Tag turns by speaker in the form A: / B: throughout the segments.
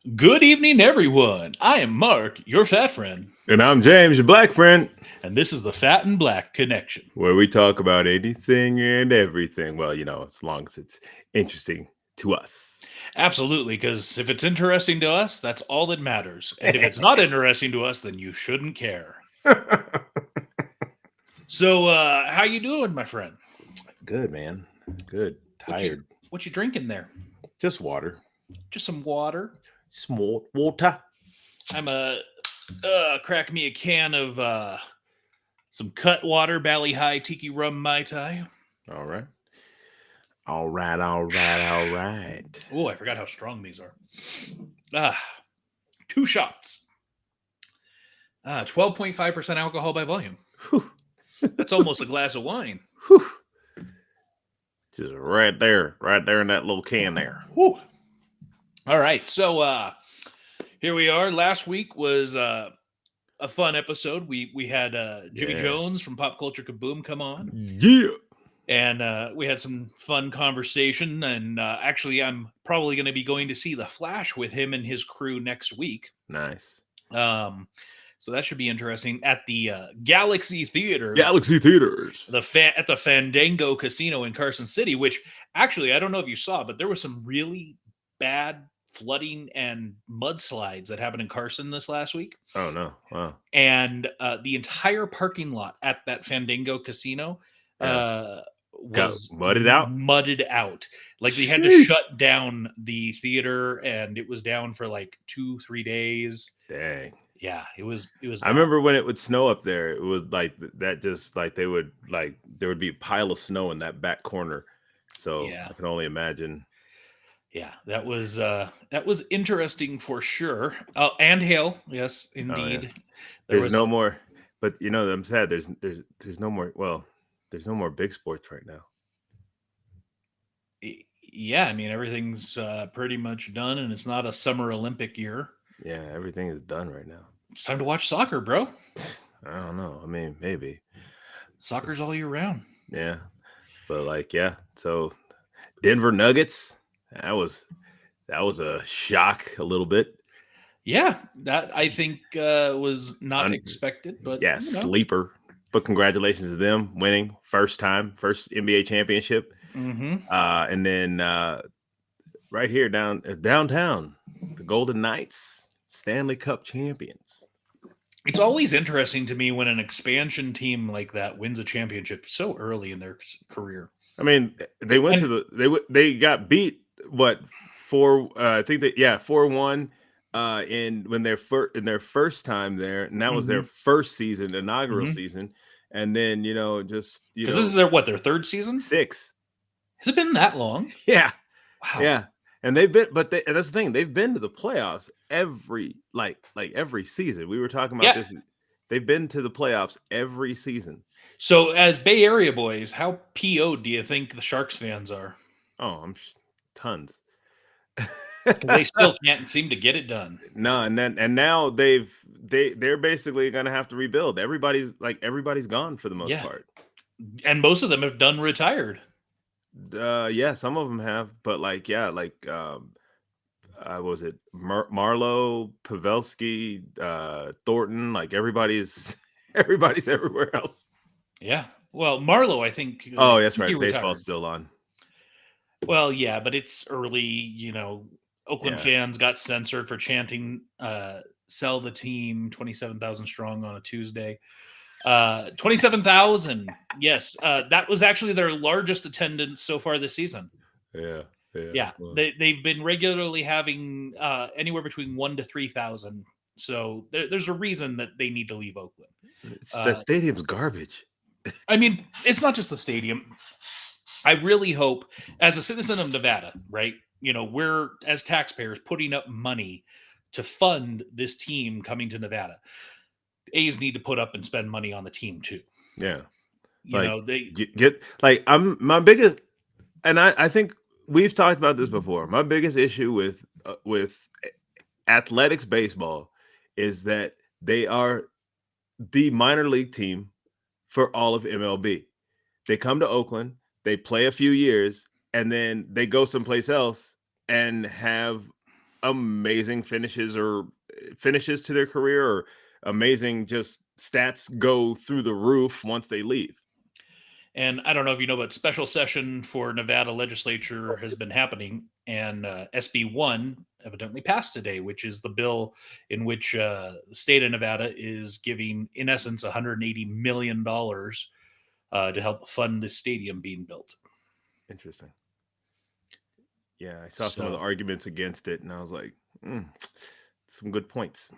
A: Good evening, everyone. I am Mark, your fat friend,
B: And I'm James, your black friend,
A: and this is the Fat and Black Connection.
B: where we talk about anything and everything. Well, as long as it's interesting to us.
A: Absolutely, because if it's interesting to us, that's all that matters. And if it's not interesting to us, then you shouldn't care. So, how you doing, my friend?
B: Good, man. Good.
A: What you
B: Tired.
A: what you drinking there?
B: Just water.
A: Just some water.
B: Small water.
A: I'm crack me a can of some cut water, Bally High Tiki Rum Mai Tai.
B: All right. All right. All right. All right.
A: Oh, I forgot how strong these are. Ah, 2 shots. 12.5% alcohol by volume.
B: Whew.
A: That's almost a glass of wine.
B: Whew. Just right there in that little can there.
A: Whew. All right. So here we are. Last week was a fun episode. We had Jimmy
B: Yeah.
A: Jones from Pop Culture Kaboom come on,
B: Yeah.
A: and we had some fun conversation. And actually, I'm probably going to be going to see The Flash with him and his crew next week.
B: Nice.
A: So that should be interesting at the Galaxy Theater.
B: Galaxy Theaters.
A: At the Fandango Casino in Carson City, which actually I don't know if you saw, but there was some really bad flooding and mudslides that happened in Carson this last week,
B: Oh, no. Wow.
A: and the entire parking lot at that Fandango Casino
B: Got
A: was
B: mudded out?
A: mudded out. Like they had to
B: Sheesh.
A: shut down the theater, and it was down for like 2-3 days.
B: Dang.
A: Yeah, it was.
B: I remember when it would snow up there, it was like that, just like there would be a pile of snow in that back corner. So
A: Yeah.
B: I can only imagine.
A: Yeah, that was interesting for sure. And hail, yes, indeed. There
B: There's
A: was
B: no more, but I'm sad. There's no more. Well, there's no more big sports right now.
A: yeah. I mean, everything's pretty much done, and it's not a summer Olympic year.
B: Yeah, everything is done right now.
A: It's time to watch soccer, bro.
B: I don't know. I mean, maybe.
A: Soccer's all year round.
B: Yeah, but yeah. So Denver Nuggets. That was a shock a little bit.
A: Yeah, that I think was not expected, but
B: yeah, sleeper. But congratulations to them winning first NBA championship.
A: Mm-hmm.
B: And then right here downtown, the Golden Knights, Stanley Cup champions.
A: It's always interesting to me when an expansion team like that wins a championship so early in their career.
B: I mean, they went to they got beat I think 4-1 in their first time there, and that was their first season, inaugural season. And then because
A: this is their third season?
B: 6.
A: Has it been that long?
B: Yeah.
A: Wow.
B: Yeah. And they've been, but that's the thing. They've been to the playoffs every every season. We were talking about this. They've been to the playoffs every season.
A: So, as Bay Area boys, how PO'd do you think the Sharks fans are?
B: Oh, I'm tons.
A: They still can't seem to get it done.
B: No, and now they're basically going to have to rebuild. Everybody's gone for the most part,
A: and most of them have done retired.
B: Yeah, some of them have, but was it Marlowe, Pavelski, Thornton? Like everybody's everywhere else.
A: Yeah, well, Marlowe, I think.
B: Oh, that's right. Baseball's still on.
A: Well, yeah, but it's early. Oakland fans got censored for chanting "Sell the team 27,000 strong" on a Tuesday. 27,000. Yes, that was actually their largest attendance so far this season.
B: Yeah.
A: Well, they've been regularly having anywhere between 1,000 to 3,000. So there's a reason that they need to leave Oakland.
B: That stadium's garbage.
A: I mean, it's not just the stadium. I really hope, as a citizen of Nevada, right? We're, as taxpayers, putting up money to fund this team coming to Nevada. A's need to put up and spend money on the team too.
B: Yeah.
A: They
B: get I'm my biggest, and I think we've talked about this before. My biggest issue with athletics baseball is that they are the minor league team for all of MLB. They come to Oakland, they play a few years, and then they go someplace else and have amazing finishes to their career, or amazing just stats go through the roof once they leave.
A: And I don't know if you know, but special session for Nevada legislature has been happening, and SB1 evidently passed today, which is the bill in which the state of Nevada is giving, in essence, $180 million to help fund this stadium being built.
B: Interesting. Yeah, I saw some of the
A: So,
B: arguments against it, and I was like, some good points.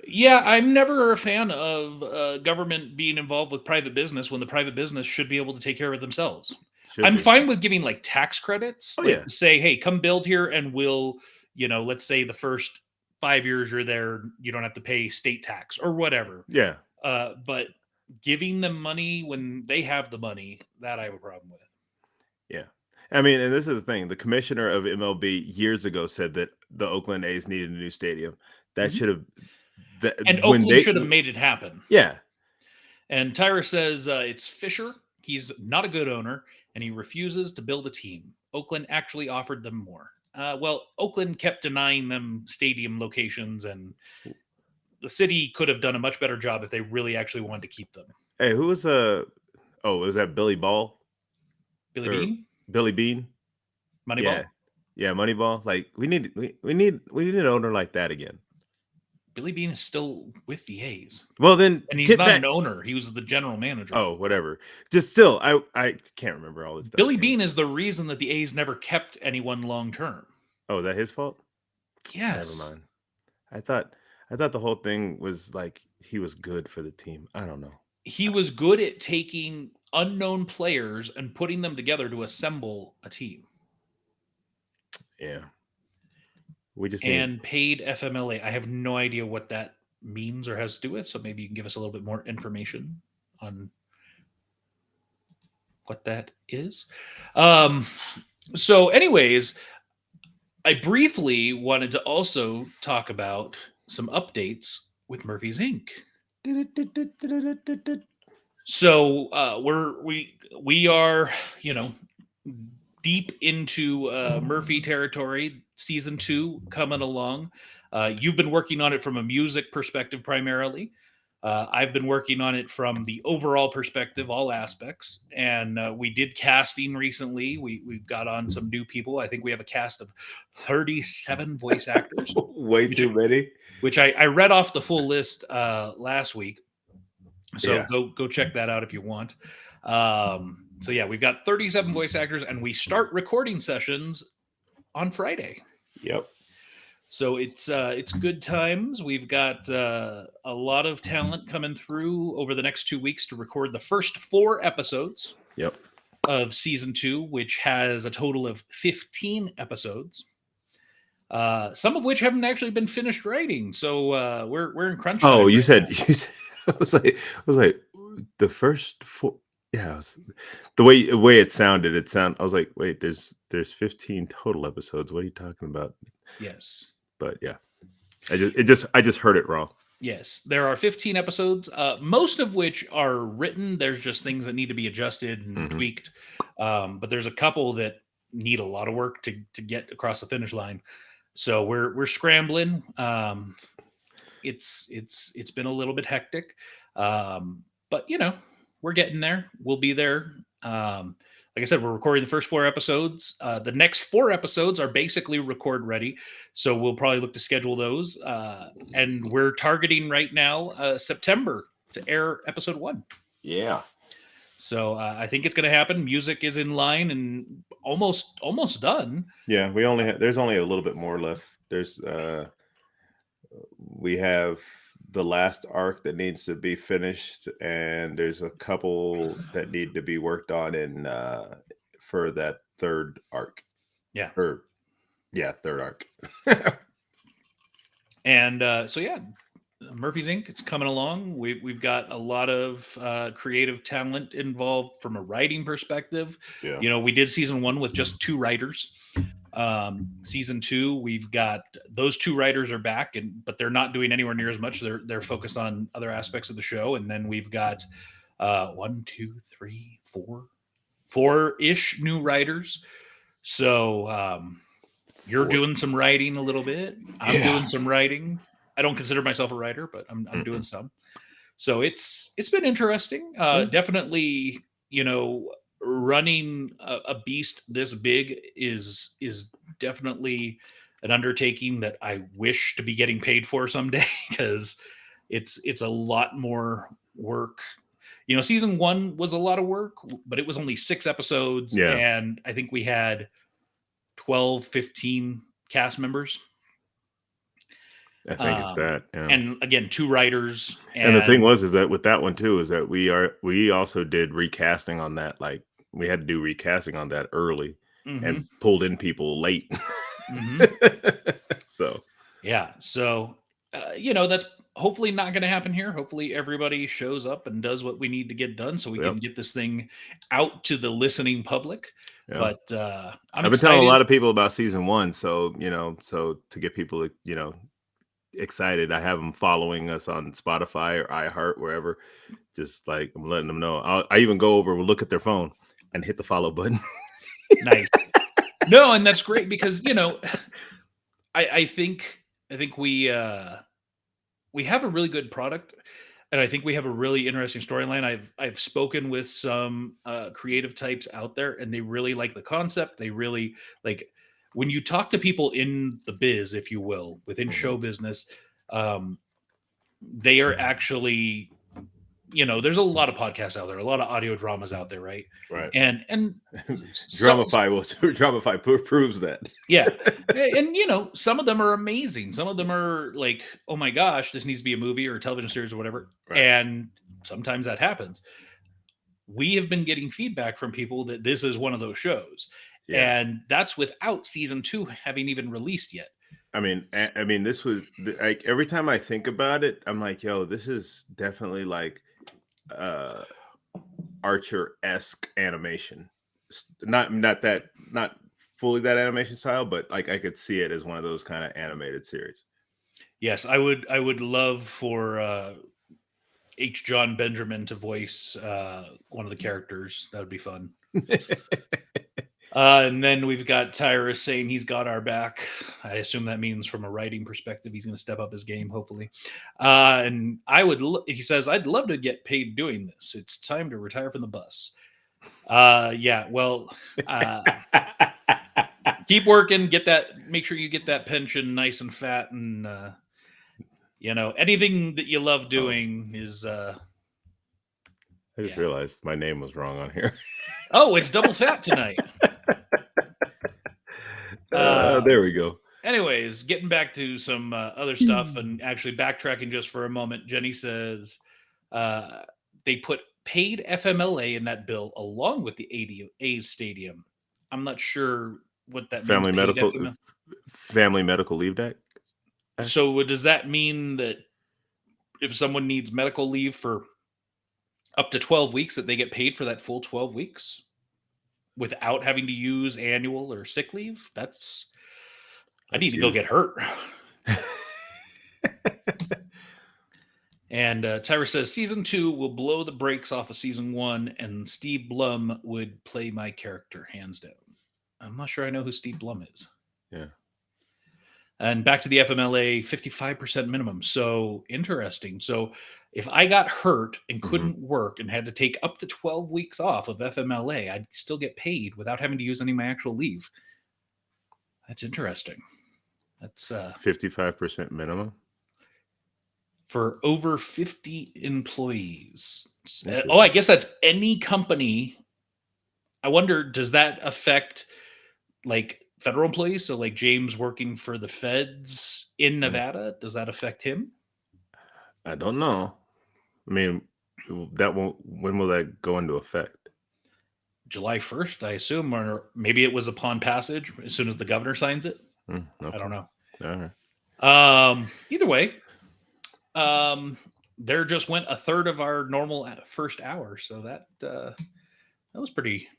A: yeah, I'm never a fan of government being involved with private business when the private business should be able to take care of it themselves.
B: Should
A: I'm
B: be.
A: fine with giving like tax credits,
B: Oh
A: like
B: yeah,
A: say, hey, come build here and we'll, let's say the first 5 years you're there, you don't have to pay state tax or whatever.
B: yeah,
A: But giving them money when they have the money, that I have a problem with.
B: yeah. I mean, and this is the thing: the commissioner of MLB years ago said that the Oakland A's needed a new stadium. That
A: Mhm.
B: should have that
A: And
B: when
A: Oakland
B: they,
A: should have made it happen.
B: yeah,
A: And Tyra says it's Fisher. He's not a good owner, and he refuses to build a team. Oakland actually offered them more. Well, Oakland kept denying them stadium locations, and the city could have done a much better job if they really actually wanted to keep them.
B: hey, who was oh, was that Billy Ball
A: Billy
B: or
A: Bean,
B: Billy Bean? Yeah,
A: Moneyball.
B: yeah, Moneyball. Like we need an owner like that again.
A: Billy Bean is still with the A's,
B: Well, then
A: and he's
B: get
A: not
B: back.
A: an owner. He was the general manager.
B: Oh, whatever. Just still, I can't remember all this stuff.
A: Billy Bean is the reason that the A's never kept anyone long term.
B: Oh, is that his fault?
A: Yes.
B: Never mind. I thought the whole thing was like he was good for the team. I don't know.
A: He was good at taking unknown players and putting them together to assemble a team,
B: Yeah, we just need.
A: and paid FMLA. I have no idea what that means or has to do with, so maybe you can give us a little bit more information on what that is. So anyways, I briefly wanted to also talk about some updates with Murphy's Inc. So we are, you know, deep into Murphy territory. Season 2 coming along. You've been working on it from a music perspective primarily. I've been working on it from the overall perspective, all aspects. And we did casting recently. We've got on some new people. I think we have a cast of 37 voice actors,
B: Way
A: which,
B: too many.
A: which I read off the full list last week. So
B: Yeah.
A: go check that out if you want. So yeah, we've got 37 voice actors, and we start recording sessions on Friday.
B: Yep.
A: So it's good times. We've got a lot of talent coming through over the next 2 weeks to record the first 4 episodes
B: Yep.
A: of season 2, which has a total of 15 episodes. Some of which haven't actually been finished writing. So we're in crunch time.
B: Oh, you
A: right
B: said
A: now.
B: you said I was like the first 4. Yeah, the way it sounded. I was like, wait, there's 15 total episodes. What are you talking about?
A: Yes.
B: But yeah, I just heard it wrong.
A: Yes, there are 15 episodes, most of which are written. There's just things that need to be adjusted and
B: Mhm.
A: tweaked. But there's a couple that need a lot of work to get across the finish line. So we're scrambling. It's been a little bit hectic. But we're getting there. We'll be there. Like I said, we're recording the first 4 episodes. The next 4 episodes are basically record ready. So we'll probably look to schedule those. And we're targeting right now September to air episode 1.
B: Yeah.
A: So I think it's going to happen. Music is in line and almost done.
B: Yeah, there's only a little bit more left. We have the last arc that needs to be finished, and there's a couple that need to be worked on for that third arc.
A: Yeah.
B: Third arc.
A: And so yeah, Murphy's Inc. It's coming along. We've got a lot of creative talent involved from a writing perspective.
B: Yeah.
A: We did season 1 with just 2 writers. Season 2, we've got those 2 writers are back, but they're not doing anywhere near as much. They're focused on other aspects of the show. And then we've got 1, 2, 3, 4 ish new writers. So You're doing some writing a little bit. I'm
B: Yeah.
A: doing some writing. I don't consider myself a writer, but I'm doing some. So it's been interesting. Definitely, running a beast this big is definitely an undertaking that I wish to be getting paid for someday because it's a lot more work. Season 1 was a lot of work, but it was only 6 episodes,
B: Yeah.
A: and I think we had 12, 15 cast members.
B: I think it's that. Yeah.
A: And again, 2 writers.
B: And the thing is that with that one too, is that we also did recasting on that. Like we had to do recasting on that early and pulled in people late. So
A: yeah. So, that's hopefully not going to happen here. Hopefully everybody shows up and does what we need to get done so we can get this thing out to the listening public.
B: Yeah.
A: But
B: I've been telling a lot of people about season 1. So, so to get people, excited, I have them following us on Spotify or iHeart, wherever. Just like I'm letting them know. I even go over, we'll look at their phone and hit the follow button.
A: Nice. No, and that's great because I think we have a really good product, and I think we have a really interesting storyline. I've spoken with some creative types out there, and they really like the concept. They really like when you talk to people in the biz, if you will, within show business. They are actually, there's a lot of podcasts out there, a lot of audio dramas out there, right?
B: Right.
A: And
B: Dramify proves that.
A: Yeah. And some of them are amazing. Some of them are like, oh my gosh, this needs to be a movie or a television series or whatever. Right. And sometimes that happens. We have been getting feedback from people that this is one of those shows. Yeah. And that's without season 2 having even released yet.
B: I mean, this was like every time I think about it, I'm like, yo, this is definitely like Archer-esque animation. Not fully that animation style, but like I could see it as one of those kind of animated series. Yes,
A: I would love for H. John Benjamin to voice one of the characters. That would be fun. And then we've got Tyrus saying he's got our back. I assume that means from a writing perspective, he's going to step up his game, hopefully. And he says, I'd love to get paid doing this. It's time to retire from the bus. Yeah, well, keep working, make sure you get that pension nice and fat. And, anything that you love doing is,
B: I just realized my name was wrong on here.
A: Oh, it's double fat tonight.
B: There we go.
A: Anyways, getting back to some other stuff and actually backtracking just for a moment, Jenny says they put paid FMLA in that bill along with the A's stadium. I'm not sure what that
B: Family
A: means.
B: Family medical leave act.
A: So does that mean that if someone needs medical leave for up to 12 weeks that they get paid for that full 12 weeks without having to use annual or sick leave? I need to go get hurt. And Tyra says season 2 will blow the brakes off of season 1 and Steve Blum would play my character hands down. I'm not sure I know who Steve Blum is.
B: Yeah.
A: And back to the FMLA, 55% minimum. So interesting. So if I got hurt and couldn't work and had to take up to 12 weeks off of FMLA, I'd still get paid without having to use any of my actual leave. That's interesting. That's
B: 55% minimum
A: for over 50 employees. Oh, I guess that's any company. I wonder, does that affect like federal employees? So like James working for the feds in Nevada, does that affect him?
B: I don't know. I mean, when will that go into effect?
A: July 1st, I assume, or maybe it was upon passage as soon as the governor signs it.
B: Okay.
A: I don't know.
B: All right.
A: Either way, there just went a third of our normal first hour. So that was pretty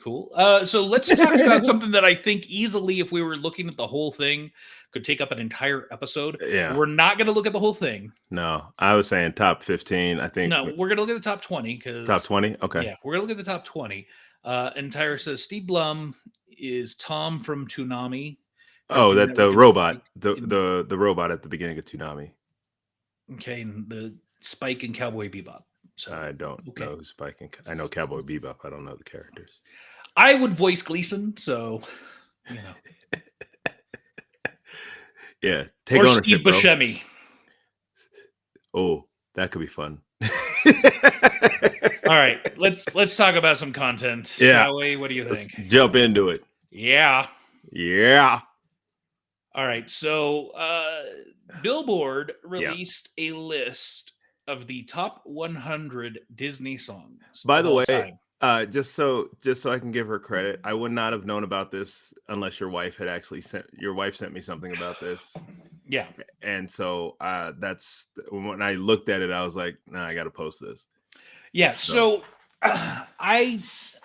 A: cool. So let's talk about something that I think easily, if we were looking at the whole thing, could take up an entire episode.
B: Yeah.
A: We're not going to look at the whole thing.
B: No, I was saying top 15. I think.
A: No, we're going to look at the top 20 because
B: top 20. Okay.
A: Yeah, we're going to look at the top 20. And Tyra says Steve Blum is Tom from Toonami.
B: Oh,
A: cartoon
B: that the
A: network and
B: robot,
A: Spike.
B: the robot at the beginning of Toonami.
A: Okay, and the Spike and Cowboy Bebop. So
B: I don't
A: okay,
B: know who's spiking. I know Cowboy Bebop. I don't know the characters.
A: I would voice Gleason, so you know,
B: Yeah, take
A: or Steve
B: ownership, bro.
A: Buscemi.
B: Oh, that could be fun.
A: All right, let's talk about some content,
B: Yeah,
A: shall we? What do you
B: let's
A: think?
B: jump into it.
A: Yeah.
B: Yeah.
A: All right. So Billboard
B: Yeah.
A: released a list of the top 100 Disney songs
B: By
A: of
B: the
A: all
B: way,
A: time.
B: just so I can give her credit, I would not have known about this unless your wife sent me something about this.
A: Yeah.
B: And so that's when I looked at it, I was like, nah, I got to post this.
A: Yeah. So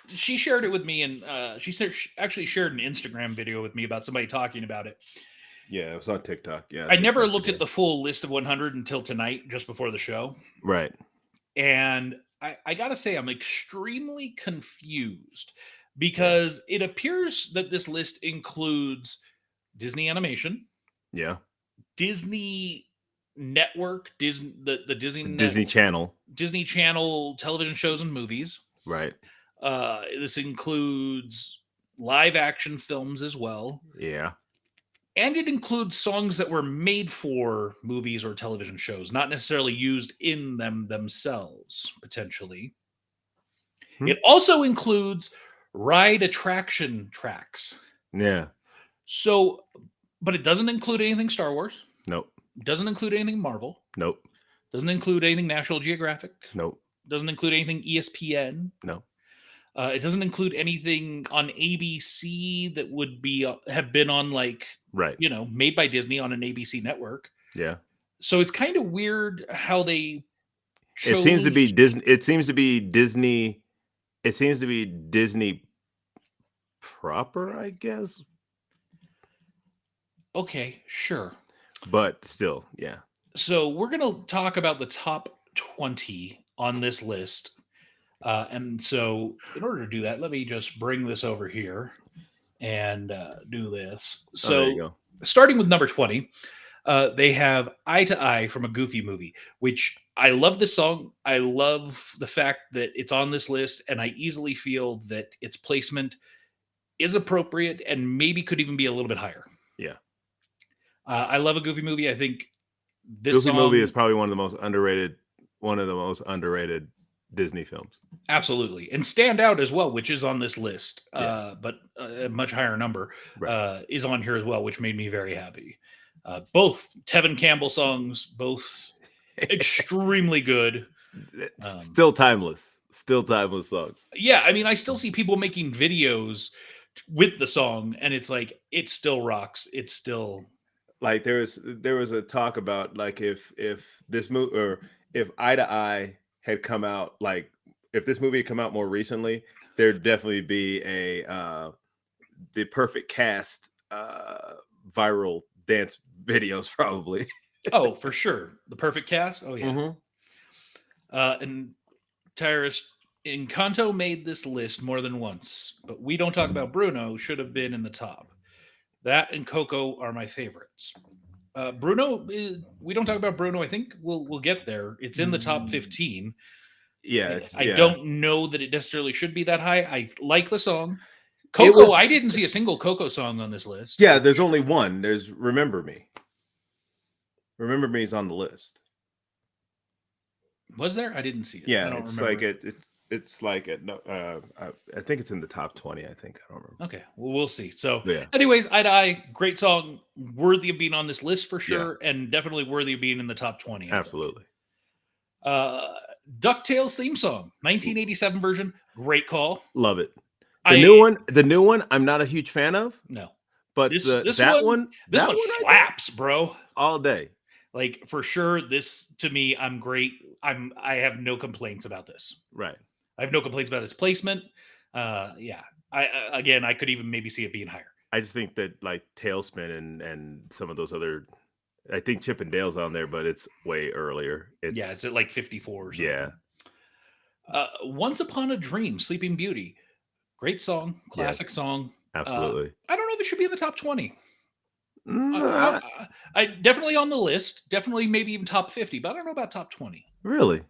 A: she shared it with me, and she actually shared an Instagram video with me about somebody talking about it.
B: Yeah, it was on TikTok. Yeah.
A: I never looked at the full list of 100 until tonight, just before the show.
B: Right.
A: And I got to say, I'm extremely confused because it appears that this list includes Disney Animation,
B: Yeah.
A: Disney Network, Disney the
B: Disney Channel.
A: Disney Channel television shows and movies.
B: Right.
A: This includes live action films as well.
B: Yeah.
A: And it includes songs that were made for movies or television shows, not necessarily used in them themselves, potentially. It also includes ride attraction tracks.
B: Yeah.
A: So, but it doesn't include anything Star Wars.
B: Nope.
A: Doesn't include anything Marvel.
B: Nope.
A: Doesn't include anything National Geographic.
B: Nope.
A: Doesn't include anything ESPN.
B: No.
A: It doesn't include anything on ABC that would have been on made by Disney on an ABC network.
B: Yeah.
A: So it's kind of weird how they chose.
B: It seems to be Disney. It seems to be Disney. It seems to be Disney proper, I guess.
A: Okay, sure.
B: But still, yeah.
A: So we're going to talk about the top 20 on this list. And so in order to do that, let me just bring this over here and do this. So
B: there you go.
A: Starting with number 20, they have Eye to Eye from a Goofy movie, which I love this song. I love the fact that it's on this list, and I easily feel that its placement is appropriate and maybe could even be a little bit higher.
B: Yeah.
A: I love a Goofy movie. I think this
B: Goofy movie is probably one of the most underrated Disney films.
A: Absolutely. And Stand Out as well, which is on this list, but a much higher number is on here as well, which made me very happy. Both Tevin Campbell songs, both extremely good.
B: Still timeless songs.
A: Yeah, I mean, I still see people making videos with the song, and it's like, it still rocks. It's still...
B: Like there was a talk about like if this movie, or if Eye to Eye had come out, like if this movie had come out more recently, there'd definitely be the perfect cast viral dance videos probably.
A: Oh, for sure. The perfect cast. Oh yeah.
B: Mm-hmm.
A: And Tyrus, Encanto made this list more than once, but We Don't Talk About Bruno should have been in the top. That and Coco are my favorites. Bruno, We Don't Talk About Bruno, I think we'll get there. It's in the top 15.
B: Yeah.
A: I don't know that it necessarily should be that high. I like the song. Coco, I didn't see a single Coco song on this list.
B: Yeah, there's only one. There's Remember Me. Remember Me is on the list.
A: Was there? I didn't see it.
B: Yeah, it's remember. Like it's like I think it's in the top 20. I think, I don't remember.
A: Okay, well, we'll see. So, anyways, Eye to Eye, great song, worthy of being on this list for sure, and definitely worthy of being in the top 20.
B: Absolutely.
A: DuckTales theme song, 1987 version, great call.
B: Love it. The new one, I'm not a huge fan of.
A: No,
B: but this one
A: slaps, bro.
B: All day.
A: Like, for sure, this, to me, I'm great. I have no complaints about this.
B: Right.
A: I have no complaints about its placement. Yeah. I could even maybe see it being higher.
B: I just think that like Tailspin and some of those other, I think Chip and Dale's on there, but it's way earlier.
A: It's at like 54 or something.
B: Yeah.
A: Once Upon a Dream, Sleeping Beauty. Great song. Classic song.
B: Absolutely.
A: I don't know if it should be in the top 20. I definitely on the list, definitely maybe even top 50, but I don't know about top 20.
B: Really?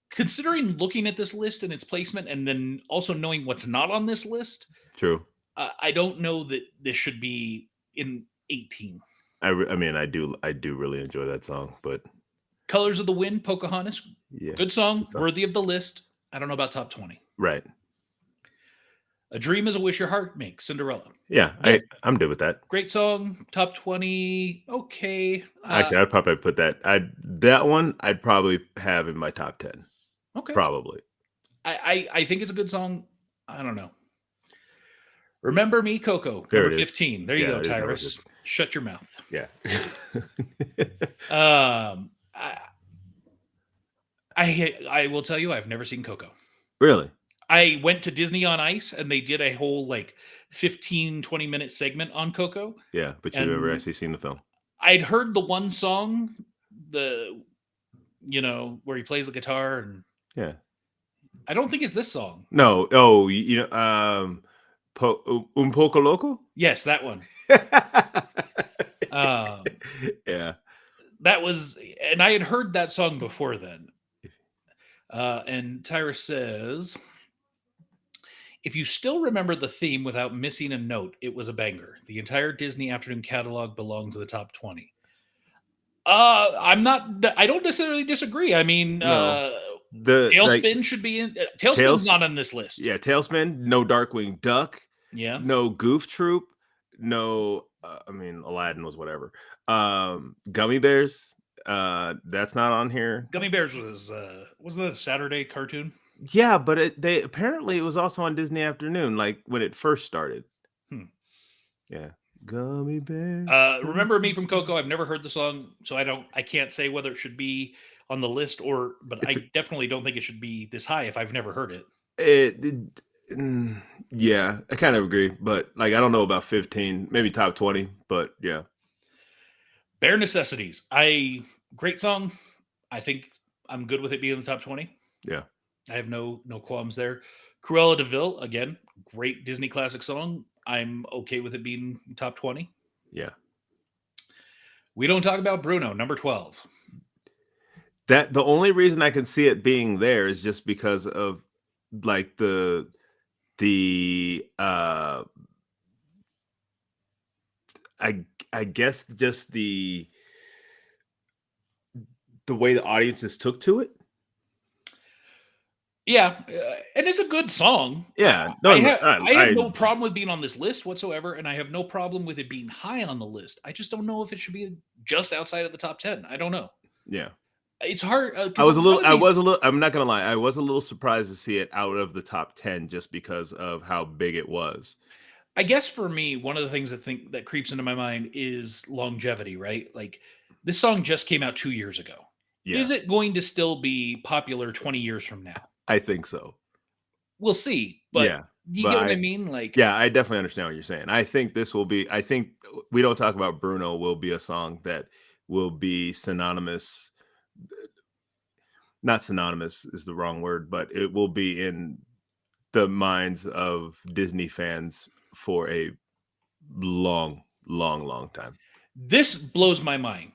A: Considering looking at this list and its placement, and then also knowing what's not on this list,
B: True.
A: I don't know that this should be in 18.
B: I mean, I do really enjoy that song, but
A: Colors of the Wind, Pocahontas,
B: yeah,
A: good song,
B: song.
A: worthy of the list. I don't know about top 20.
B: Right.
A: A Dream is a Wish Your Heart Makes, Cinderella.
B: Yeah,
A: Yeah.
B: I'm good with that.
A: Great song, top 20. Okay.
B: Actually, I'd probably put that one I'd probably have in my top 10.
A: Okay.
B: Probably.
A: I think it's a good song. I don't know. Remember Me, Coco,
B: There
A: number
B: it is.
A: 15. There you
B: Yeah,
A: go,
B: it is number
A: Tyrus. Shut your mouth.
B: Yeah.
A: I will tell you, I've never seen Coco.
B: Really?
A: I went to Disney on Ice and they did a whole like 15, 20-minute segment on Coco.
B: Yeah, but you've never actually seen the film.
A: I'd heard the one song, where he plays the guitar, and
B: yeah,
A: I don't think it's this song.
B: No. Oh, Un Poco Loco?
A: Yes, that one.
B: Yeah.
A: That was, and I had heard that song before then. And Tyrus says, if you still remember the theme without missing a note, it was a banger. The entire Disney Afternoon catalog belongs in the top 20. I don't necessarily disagree. I mean,
B: No.
A: Tailspin should be in. Tailspin's not on this list.
B: Yeah, Tailspin, no Darkwing Duck.
A: Yeah.
B: No Goof Troop. No, Aladdin was whatever. Gummy Bears. That's not on here.
A: Gummy Bears wasn't that a Saturday cartoon?
B: Yeah, but apparently it was also on Disney Afternoon, like when it first started. Yeah. Gummy Bears.
A: Remember Me from Coco. I've never heard the song, so I can't say whether it should be on the list but I definitely don't think it should be this high if I've never heard it.
B: Yeah, I kind of agree, but I don't know about 15, maybe top 20, but yeah.
A: Bare Necessities. Great song. I think I'm good with it being in the top 20.
B: Yeah.
A: I have no qualms there. Cruella de Vil, again, great Disney classic song. I'm okay with it being top 20.
B: Yeah.
A: We don't talk about Bruno, number 12.
B: The only reason I can see it being there is just because of like the I guess just the way the audiences took to it.
A: Yeah, and it's a good song.
B: Yeah,
A: I have no problem with being on this list whatsoever, and I have no problem with it being high on the list. I just don't know if it should be just outside of the top 10. I don't know.
B: Yeah,
A: it's hard.
B: I'm not gonna lie. I was a little surprised to see it out of the top 10 just because of how big it was.
A: I guess for me, one of the things that creeps into my mind is longevity, right? Like this song just came out 2 years ago. Yeah. Is it going to still be popular 20 years from now?
B: I think so.
A: We'll see. But yeah, you get what I mean? Like,
B: yeah, I definitely understand what you're saying. I think We Don't Talk About Bruno will be a song that will be synonymous. Not synonymous is the wrong word, but it will be in the minds of Disney fans for a long, long, long time.
A: This blows my mind.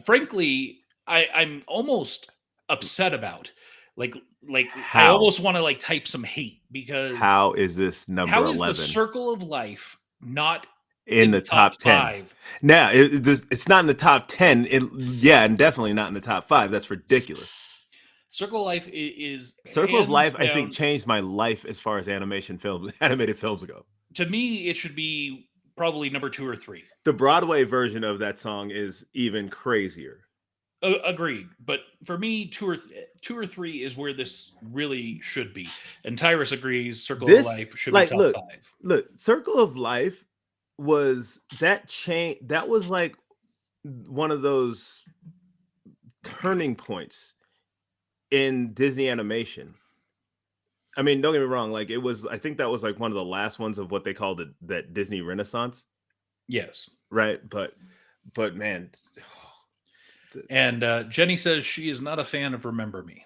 A: Frankly, I'm almost upset about. Like I almost want to type some hate because
B: how is this number 11?
A: How is the Circle of Life not
B: in the top 10?
A: 5?
B: Now it's not in the top 10. And definitely not in the top 5. That's ridiculous.
A: Circle of Life is
B: Circle of Life. I think changed my life as far as animated films go.
A: To me, it should be probably number 2 or 3.
B: The Broadway version of that song is even crazier.
A: Agreed, but for me, 2 or 3 is where this really should be. And Tyrus agrees. Circle of Life should be top 5.
B: Look, Circle of Life was that change. That was like one of those turning points in Disney animation. I mean, don't get me wrong. Like it was. I think that was like one of the last ones of what they called that Disney Renaissance.
A: Yes.
B: Right, but man.
A: And Jenny says she is not a fan of Remember Me.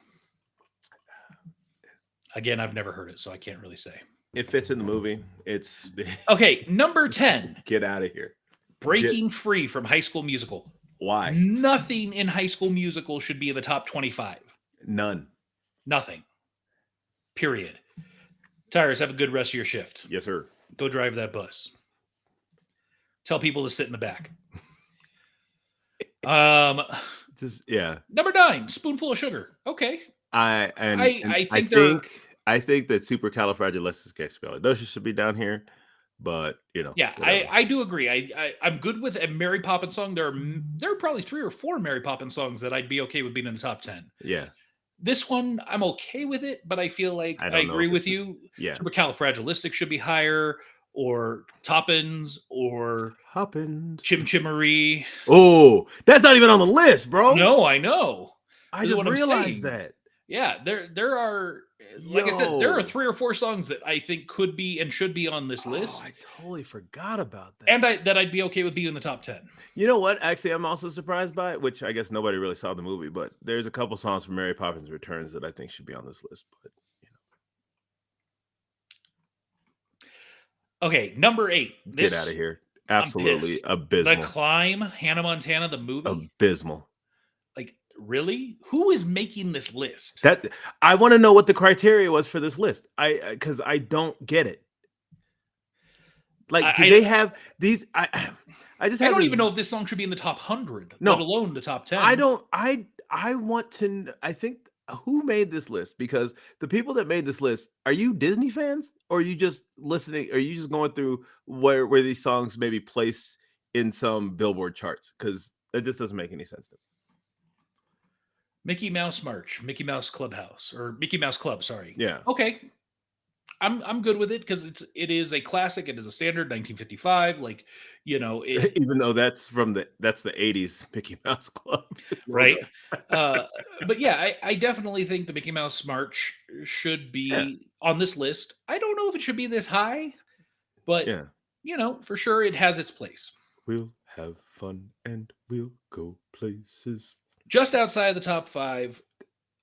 A: Again, I've never heard it, so I can't really say.
B: It fits in the movie. It's
A: okay. Number 10.
B: Get out of here.
A: Breaking Free from High School Musical.
B: Why?
A: Nothing in High School Musical should be in the top 25.
B: None.
A: Nothing. Period. Tyrus, have a good rest of your shift.
B: Yes, sir.
A: Go drive that bus. Tell people to sit in the back.
B: Just yeah.
A: Number 9, Spoonful of Sugar. Okay.
B: I think that supercalifragilisticexpialidocious should be down here, but
A: Yeah,
B: whatever.
A: I do agree. I'm good with a Mary Poppins song. There are probably 3 or 4 Mary Poppins songs that I'd be okay with being in the top 10.
B: Yeah,
A: This one, I'm okay with it, but I feel like
B: I
A: I
B: don't know
A: agree
B: if
A: with
B: it's
A: you.
B: yeah.
A: Supercalifragilistic should be higher, or Toppins, or
B: Hoppins.
A: Chim Chimmery.
B: Oh, that's not even on the list, bro.
A: No, I know.
B: I
A: This is
B: just
A: what I'm
B: realized
A: saying.
B: that.
A: Yeah, there are, like I said, there are 3 or 4 songs that I think could be and should be on this list,
B: I totally forgot about that.
A: and I'd be okay with being in the top 10.
B: You know what? Actually, I'm also surprised by it, which I guess nobody really saw the movie, but there's a couple songs from Mary Poppins Returns that I think should be on this list. But
A: Okay, number 8.
B: Get out of here. Absolutely
A: pissed.
B: abysmal.
A: The Climb, Hannah Montana, the movie.
B: Abysmal.
A: Like, really? Who is making this list?
B: That I want to know what the criteria was for this list. Because I don't get it. Like, do they have these? I just
A: I
B: have
A: don't
B: this-
A: even know if this song should be in the top 100,
B: No.
A: let alone the top 10.
B: I don't. I want to. I think who made this list, because the people that made this list, are you Disney fans, or are you just listening? Are you just going through where these songs maybe place in some Billboard charts? Because that just doesn't make any sense to me.
A: Mickey Mouse March, Mickey Mouse Clubhouse, or Mickey Mouse Club, sorry.
B: Yeah.
A: Okay. I'm good with it because it is a classic. It is a standard 1955. Like,
B: Even though that's the 80s Mickey Mouse Club.
A: right. But yeah, I definitely think the Mickey Mouse March should be on this list. I don't know if it should be this high, but
B: Yeah.
A: for sure it has its place.
B: We'll have fun and we'll go places.
A: Just outside of the top 5,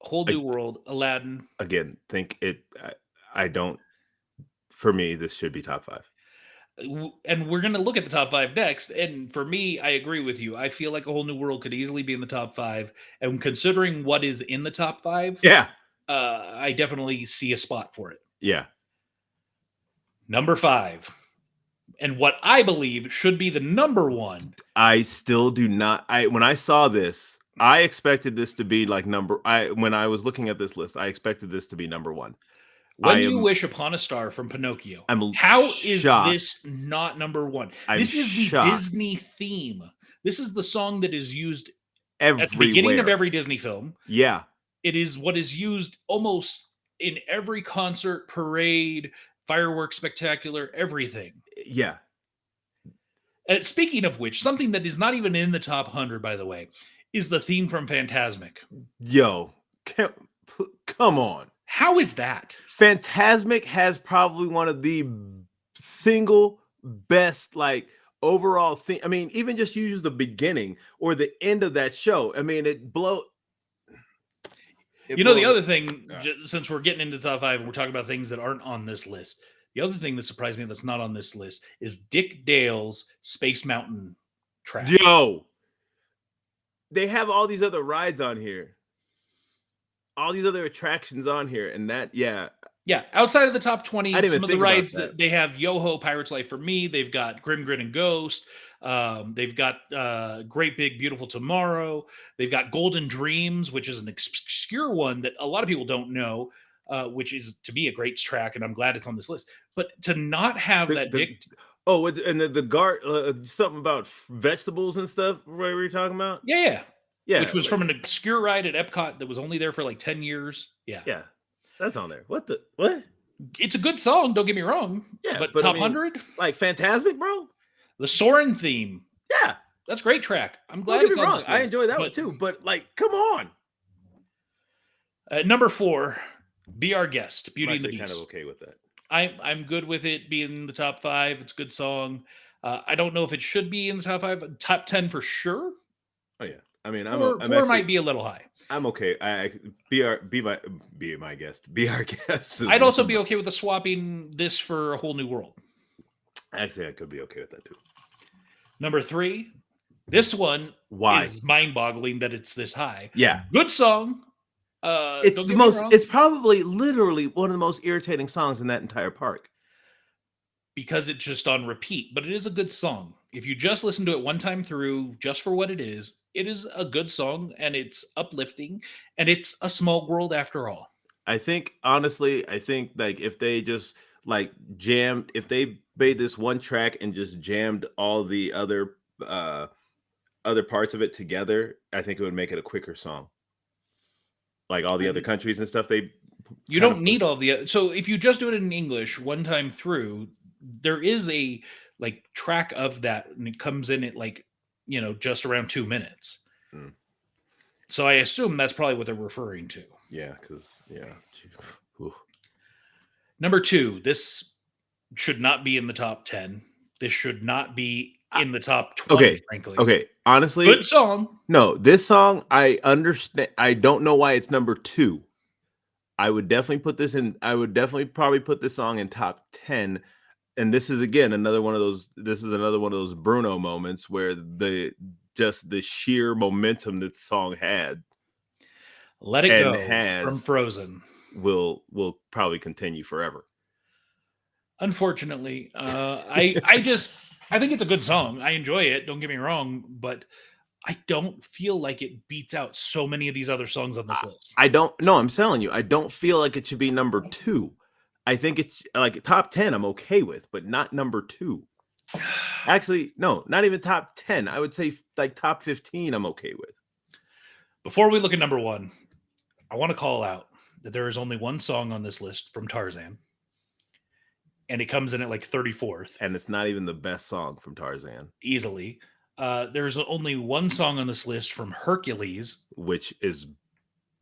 A: Whole New World, Aladdin.
B: Again, think it. I don't. For me, this should be top 5.
A: And we're going to look at the top 5 next. And for me, I agree with you. I feel like A Whole New World could easily be in the top 5. And considering what is in the top 5,
B: Yeah.
A: I definitely see a spot for it.
B: Yeah.
A: Number 5. And what I believe should be the number 1.
B: I still do not. When I saw this, I expected this to be like when I was looking at this list, I expected this to be number 1.
A: When You Wish Upon a Star from Pinocchio. How is
B: shocked.
A: this not number 1?
B: I'm
A: This is the
B: shocked.
A: Disney theme. This is the song that is used
B: Everywhere.
A: at the beginning of every Disney film.
B: Yeah.
A: It is what is used almost in every concert, parade, fireworks spectacular, everything.
B: Yeah.
A: Speaking of which, something that is not even in the top 100, by the way, is the theme from Fantasmic.
B: Yo, come on.
A: How is that?
B: Fantasmic has probably one of the single best, like, overall thing. I mean, even just use the beginning or the end of that show. I mean, it blows.
A: The other thing, since we're getting into the top 5 and we're talking about things that aren't on this list, the other thing that surprised me that's not on this list is Dick Dale's Space Mountain track.
B: Yo, they have all these other rides on here. All these other attractions on here, and
A: yeah, outside of the top 20, some of the rides
B: that
A: they have Yo-Ho, Pirate's Life for Me. They've got Grim Grin and Ghost. They've got Great Big Beautiful Tomorrow. They've got Golden Dreams, which is an obscure one that a lot of people don't know, which is, to me, a great track, and I'm glad it's on this list. But to not have Dick...
B: Oh, and the guard, something about vegetables and stuff, what were you talking about?
A: Yeah.
B: Yeah,
A: which was from an obscure ride at Epcot that was only there for like 10 years. Yeah.
B: That's on there. What?
A: It's a good song, don't get me wrong.
B: Yeah,
A: but top 100?
B: Like Fantasmic, bro?
A: The Soarin' theme.
B: Yeah.
A: That's a great track. I'm glad
B: Don't
A: it's
B: get me
A: on
B: wrong.
A: this list.
B: I enjoy that one too, but like, come on.
A: Number 4, Be Our Guest, Beauty and the Beast.
B: I'm kind of okay with that.
A: I'm good with it being in the top 5. It's a good song. I don't know if it should be in the top 5. Top 10 for sure.
B: Oh, yeah. I mean,
A: four
B: actually,
A: might be a little high.
B: I'm okay. Be my guest. Be Our Guest.
A: I'd also be okay with the swapping this for A Whole New World.
B: Actually, I could be okay with that too.
A: Number 3, this one
B: Why?
A: is mind-boggling that it's this high.
B: Yeah.
A: Good song.
B: It's
A: Don't
B: the
A: get me
B: most.
A: wrong,
B: It's probably literally one of the most irritating songs in that entire park.
A: because it's just on repeat, but it is a good song. If you just listen to it one time through, just for what it is a good song, and it's uplifting, and it's a small world after all.
B: I think honestly, I think like if they just like jammed, if they made this one track and just jammed all the other parts of it together, I think it would make it a quicker song. Like all the other
A: And
B: countries and stuff, they
A: you
B: kind of
A: don't need all the so if you just do it in English one time through, there is a like track of that, and it comes in at like, just around 2 minutes.
B: Mm.
A: So I assume that's probably what they're referring to.
B: Yeah, because Ooh.
A: Number 2, this should not be in the top 10. This should not be in the top 20,
B: Okay,
A: frankly.
B: okay. Honestly,
A: Good song.
B: no, this song I understand. I don't know why it's number 2. I would definitely put this in. I would definitely probably put this song in top 10. And this is again another one of those. This is another one of those Bruno moments where the sheer momentum that the song had
A: Let It
B: and
A: Go from
B: has
A: Frozen.
B: will probably continue forever.
A: Unfortunately, I think it's a good song. I enjoy it. Don't get me wrong, but I don't feel like it beats out so many of these other songs on this list.
B: I don't. No, I'm telling you, I don't feel like it should be number 2. I think it's like top 10. I'm okay with, but not number 2. Actually, no, not even top 10. I would say like top 15. I'm okay with.
A: Before we look at number 1, I want to call out that there is only one song on this list from Tarzan, and it comes in at like 34th.
B: And it's not even the best song from Tarzan,
A: easily. There's only one song on this list from Hercules,
B: which is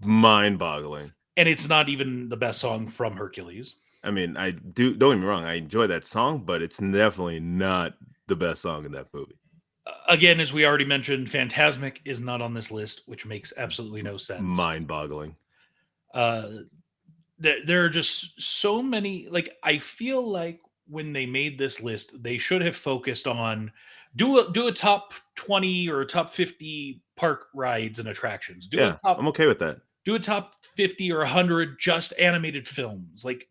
B: mind-boggling.
A: and it's not even the best song from Hercules.
B: I mean, don't get me wrong, I enjoy that song, but it's definitely not the best song in that movie.
A: Again, as we already mentioned, Phantasmic is not on this list, which makes absolutely no sense.
B: Mind-boggling.
A: There are just so many. Like, I feel like when they made this list, they should have focused on do a top 20 or a top 50 park rides and attractions.
B: I'm okay with that.
A: Do a top 50 or 100 just animated films. Like,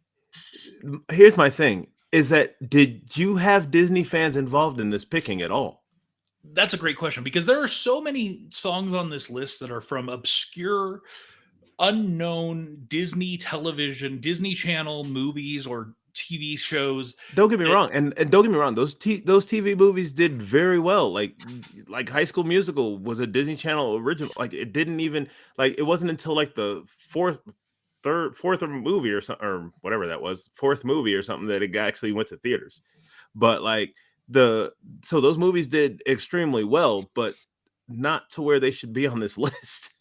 B: here's my thing: is that did you have Disney fans involved in this picking at all?
A: that's a great question, because there are so many songs on this list that are from obscure, unknown Disney television, Disney Channel movies or TV shows.
B: Don't get me wrong, and don't get me wrong, those TV movies did very well. Like High School Musical was a Disney Channel original. Like it didn't even like it wasn't until like the fourth movie or something, or whatever that was, fourth movie or something, that it actually went to theaters. But like so those movies did extremely well, but not to where they should be on this list.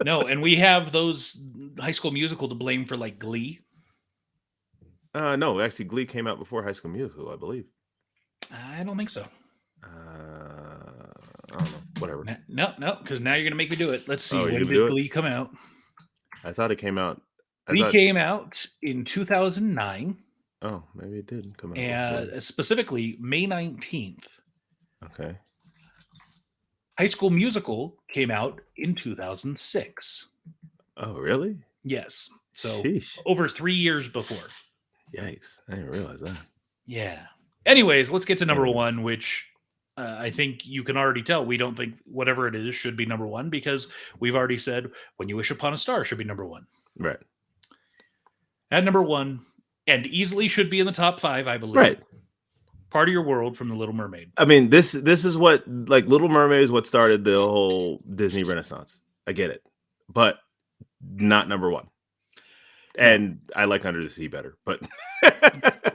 A: No, and we have those High School Musical to blame for like Glee.
B: No, actually, Glee came out before High School Musical, I believe.
A: I don't think so.
B: I don't know. Whatever.
A: No, because now you're gonna make me do it. Let's see.
B: Oh,
A: When
B: you're
A: did
B: gonna do it?
A: Glee come out?
B: I thought it came out.
A: Glee came out in 2009,
B: Oh, maybe it did come out.
A: and specifically May 19th.
B: Okay.
A: High School Musical came out in 2006.
B: Oh, really?
A: Yes. So
B: Sheesh.
A: over 3 years before.
B: Yikes. I didn't realize that.
A: Yeah. Anyways, let's get to number 1, which I think you can already tell we don't think whatever it is should be number 1, because we've already said When You Wish Upon a Star should be number 1.
B: Right.
A: At number 1, and easily should be in the top 5, I believe.
B: Right.
A: Part of Your World from The Little Mermaid.
B: I mean, this is what, like, Little Mermaid is what started the whole Disney Renaissance. I get it, but not number 1. And I like Under the Sea better, but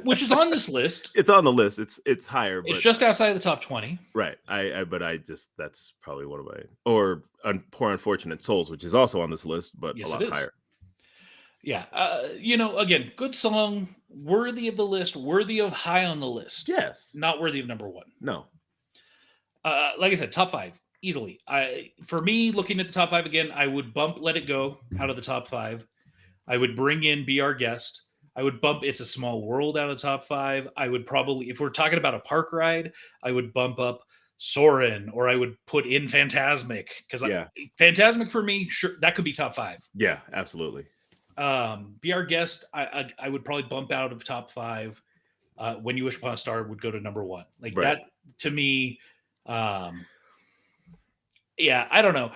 A: which is on this list.
B: It's on the list. It's higher. But
A: it's just outside of the top 20.
B: Right. But I just, that's probably one of my, or Poor Unfortunate Souls, which is also on this list, but
A: Yes,
B: a lot higher.
A: Yeah. Again, good song, worthy of the list, worthy of high on the list.
B: Yes.
A: Not worthy of number 1.
B: No.
A: Like I said, top 5 easily. For me, looking at the top 5 again, I would bump Let It Go out of the top 5. I would bring in Be Our Guest. I would bump It's a Small World out of the top 5. I would probably, if we're talking about a park ride, I would bump up Soren, or I would put in Phantasmic, because
B: Yeah.
A: Phantasmic for me, sure, that could be top 5.
B: Yeah, absolutely.
A: Be Our Guest, I would probably bump out of top 5. When You Wish Upon a Star would go to number 1. Like
B: Right.
A: that to me, yeah, I don't know.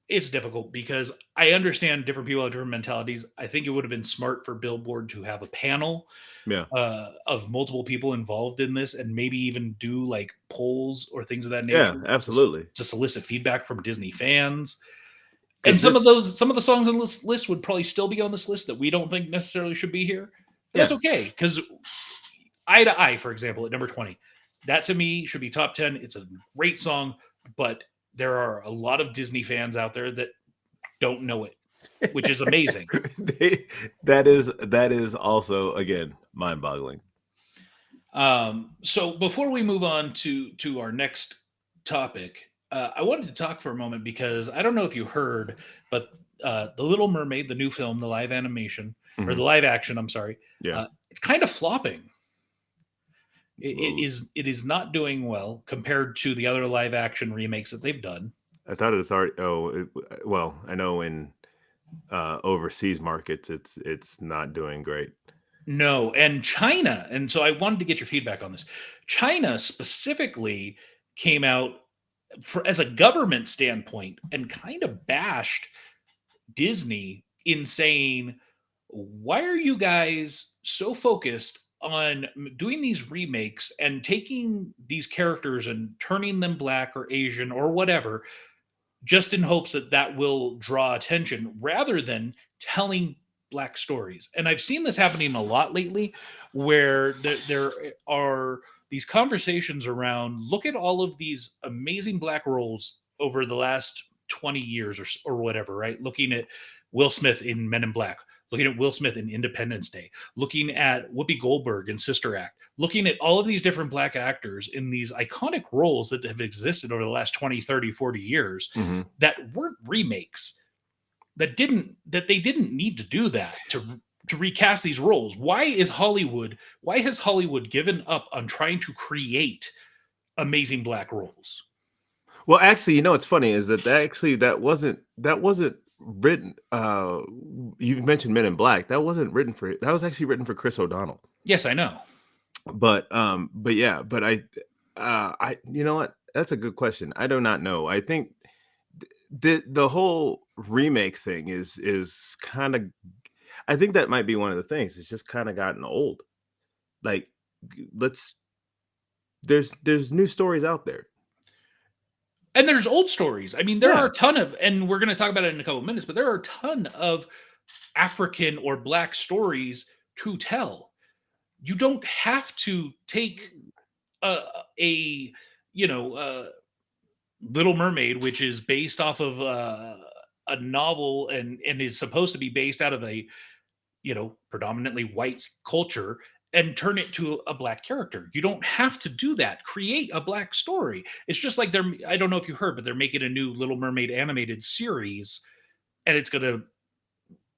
A: It's difficult because I understand different people have different mentalities. I think it would have been smart for Billboard to have a panel
B: Yeah.
A: of multiple people involved in this, and maybe even do like polls or things of that
B: Yeah,
A: nature
B: absolutely.
A: to solicit feedback from Disney fans. And
B: 'Cause
A: some of the songs on this list would probably still be on this list that we don't think necessarily should be here. But that's
B: Yeah.
A: okay, because Eye to Eye, for example, at number 20, that to me should be top 10. It's a great song, but there are a lot of Disney fans out there that don't know it, which is amazing.
B: that is also, again, mind-boggling.
A: So before we move on to our next topic, I wanted to talk for a moment because I don't know if you heard, but The Little Mermaid, the new film, the live animation, or the
B: Mhm.
A: live action, I'm sorry,
B: Yeah.
A: it's kind of flopping.
B: Ooh.
A: It is not doing well compared to the other live action remakes that they've done.
B: I thought it was already well, I know in, overseas markets, it's not doing great.
A: No, and China, and so I wanted to get your feedback on this. China specifically came out as a government standpoint and kind of bashed Disney in saying, "Why are you guys so focused on doing these remakes and taking these characters and turning them black or Asian or whatever, just in hopes that that will draw attention rather than telling black stories?" And I've seen this happening a lot lately, where there are these conversations around, look at all of these amazing black roles over the last 20 years or whatever, right? Looking at Will Smith in Men in Black, looking at Will Smith in Independence Day, looking at Whoopi Goldberg in Sister Act, looking at all of these different black actors in these iconic roles that have existed over the last 20, 30, 40 years
B: Mhm.
A: that weren't remakes, that they didn't need to do that to recast these roles. Why has Hollywood given up on trying to create amazing black roles?
B: Well, actually, what's funny is that wasn't written, you mentioned Men in Black, that was actually written for Chris O'Donnell.
A: Yes, I know.
B: But yeah, but I you know what? That's a good question. I do not know. I think the whole remake thing is kind of, I think that might be one of the things. It's just kind of gotten old. Like, let's there's new stories out there.
A: And there's old stories. I mean, there are
B: Yeah.
A: a ton of, and we're going to talk about it in a couple of minutes, but there are a ton of African or black stories to tell. You don't have to take a, a you know, Little Mermaid, which is based off of a novel and is supposed to be based out of a, predominantly white culture, and turn it to a black character. You don't have to do that. Create a black story. It's just like I don't know if you heard, but they're making a new Little Mermaid animated series, and it's going to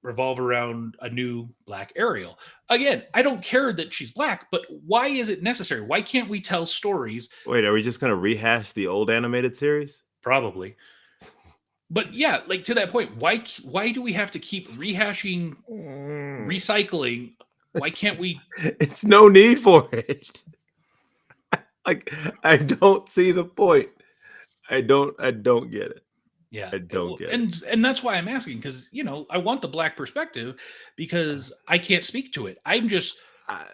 A: revolve around a new black Ariel. Again, I don't care that she's black, but why is it necessary? Why can't we tell stories?
B: Wait, are we just gonna rehash the old animated series?
A: Probably. But yeah, like to that point, why do we have to keep rehashing, recycling? Why can't we?
B: It's no need for it. Like, I don't see the point. I don't get it.
A: Yeah,
B: I don't get it.
A: and that's why I'm asking, because I want the black perspective, because I can't speak to it. I'm just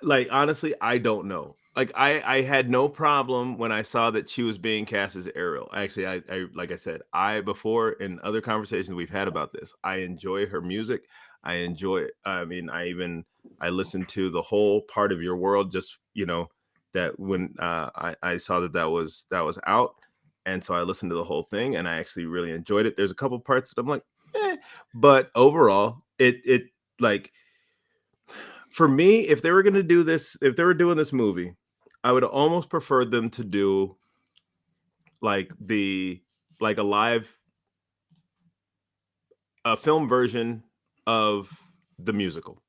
B: Like, honestly, I don't know. Like, I had no problem when I saw that she was being cast as Ariel. Actually, I like I said, I before in other conversations we've had about this, I enjoy her music. I enjoy it. I mean, I listened to the whole Part of Your World, just that when I saw that was out, and so I listened to the whole thing, and I actually really enjoyed it. There's a couple parts that I'm like, but overall, it like, for me, if they were going to do this, if they were doing this movie, I would almost prefer them to do like like a film version of the musical.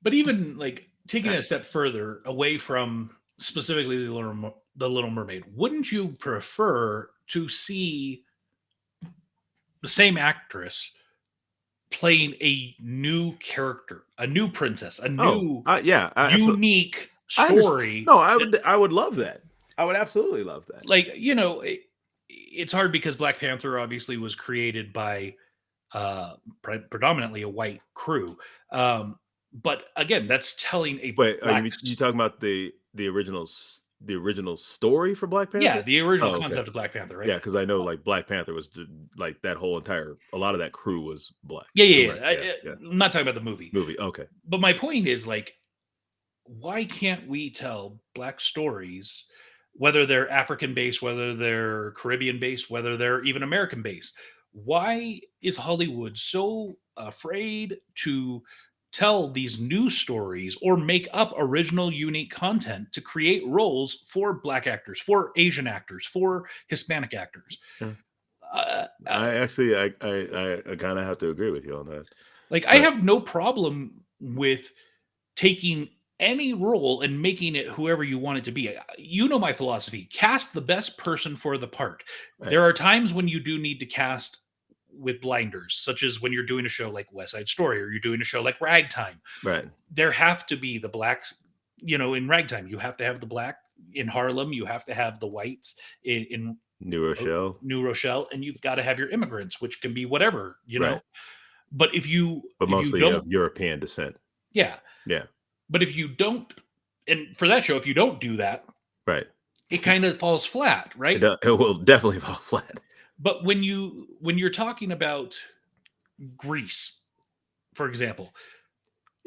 A: but even like taking
B: Uh,
A: it a step further away from specifically the Little Mermaid, wouldn't you prefer to see the same actress playing a new character, a new princess, a
B: Oh,
A: new
B: yeah, absolutely.
A: unique
B: I understand.
A: story?
B: No,
A: That,
B: I would love that. I would absolutely love that.
A: like, it's hard because Black Panther obviously was created by predominantly a white crew. But again, that's telling a
B: Wait, are
A: black,
B: you talking about the original story for Black
A: yeah,
B: Panther?
A: the original
B: Oh, okay.
A: concept of Black Panther, right?
B: Yeah, because I know like Black Panther was like that whole entire a lot of that crew was black.
A: Yeah, yeah,
B: Correct.
A: yeah.
B: Yeah, yeah.
A: I'm not talking about the movie,
B: Movie. Okay.
A: but my point is, like, why can't we tell black stories, whether they're African based, whether they're Caribbean based, whether they're even American based? Why is Hollywood so afraid to tell these new stories or make up original unique content to create roles for black actors, for Asian actors, for Hispanic actors?
B: Yeah.
A: uh, uh,
B: I actually I kind of have to agree with you on that.
A: like, I
B: But
A: have no problem with taking any role and making it whoever you want it to be. You know my philosophy: cast the best person for the part.
B: right,
A: There are times when you do need to cast with blinders, such as when you're doing a show like West Side Story or you're doing a show like Ragtime.
B: right,
A: There have to be the blacks. In Ragtime, you have to have the black. In Harlem, you have to have the whites. In
B: New Rochelle.
A: New Rochelle, and you've got to have your immigrants, which can be whatever.
B: Right.
A: But if you
B: But mostly
A: don't,
B: of European descent.
A: yeah.
B: Yeah.
A: But if you don't, and for that show, if you don't do that,
B: Right.
A: it kind of falls flat, right?
B: It will definitely fall flat.
A: But when you're talking about Grease, for example,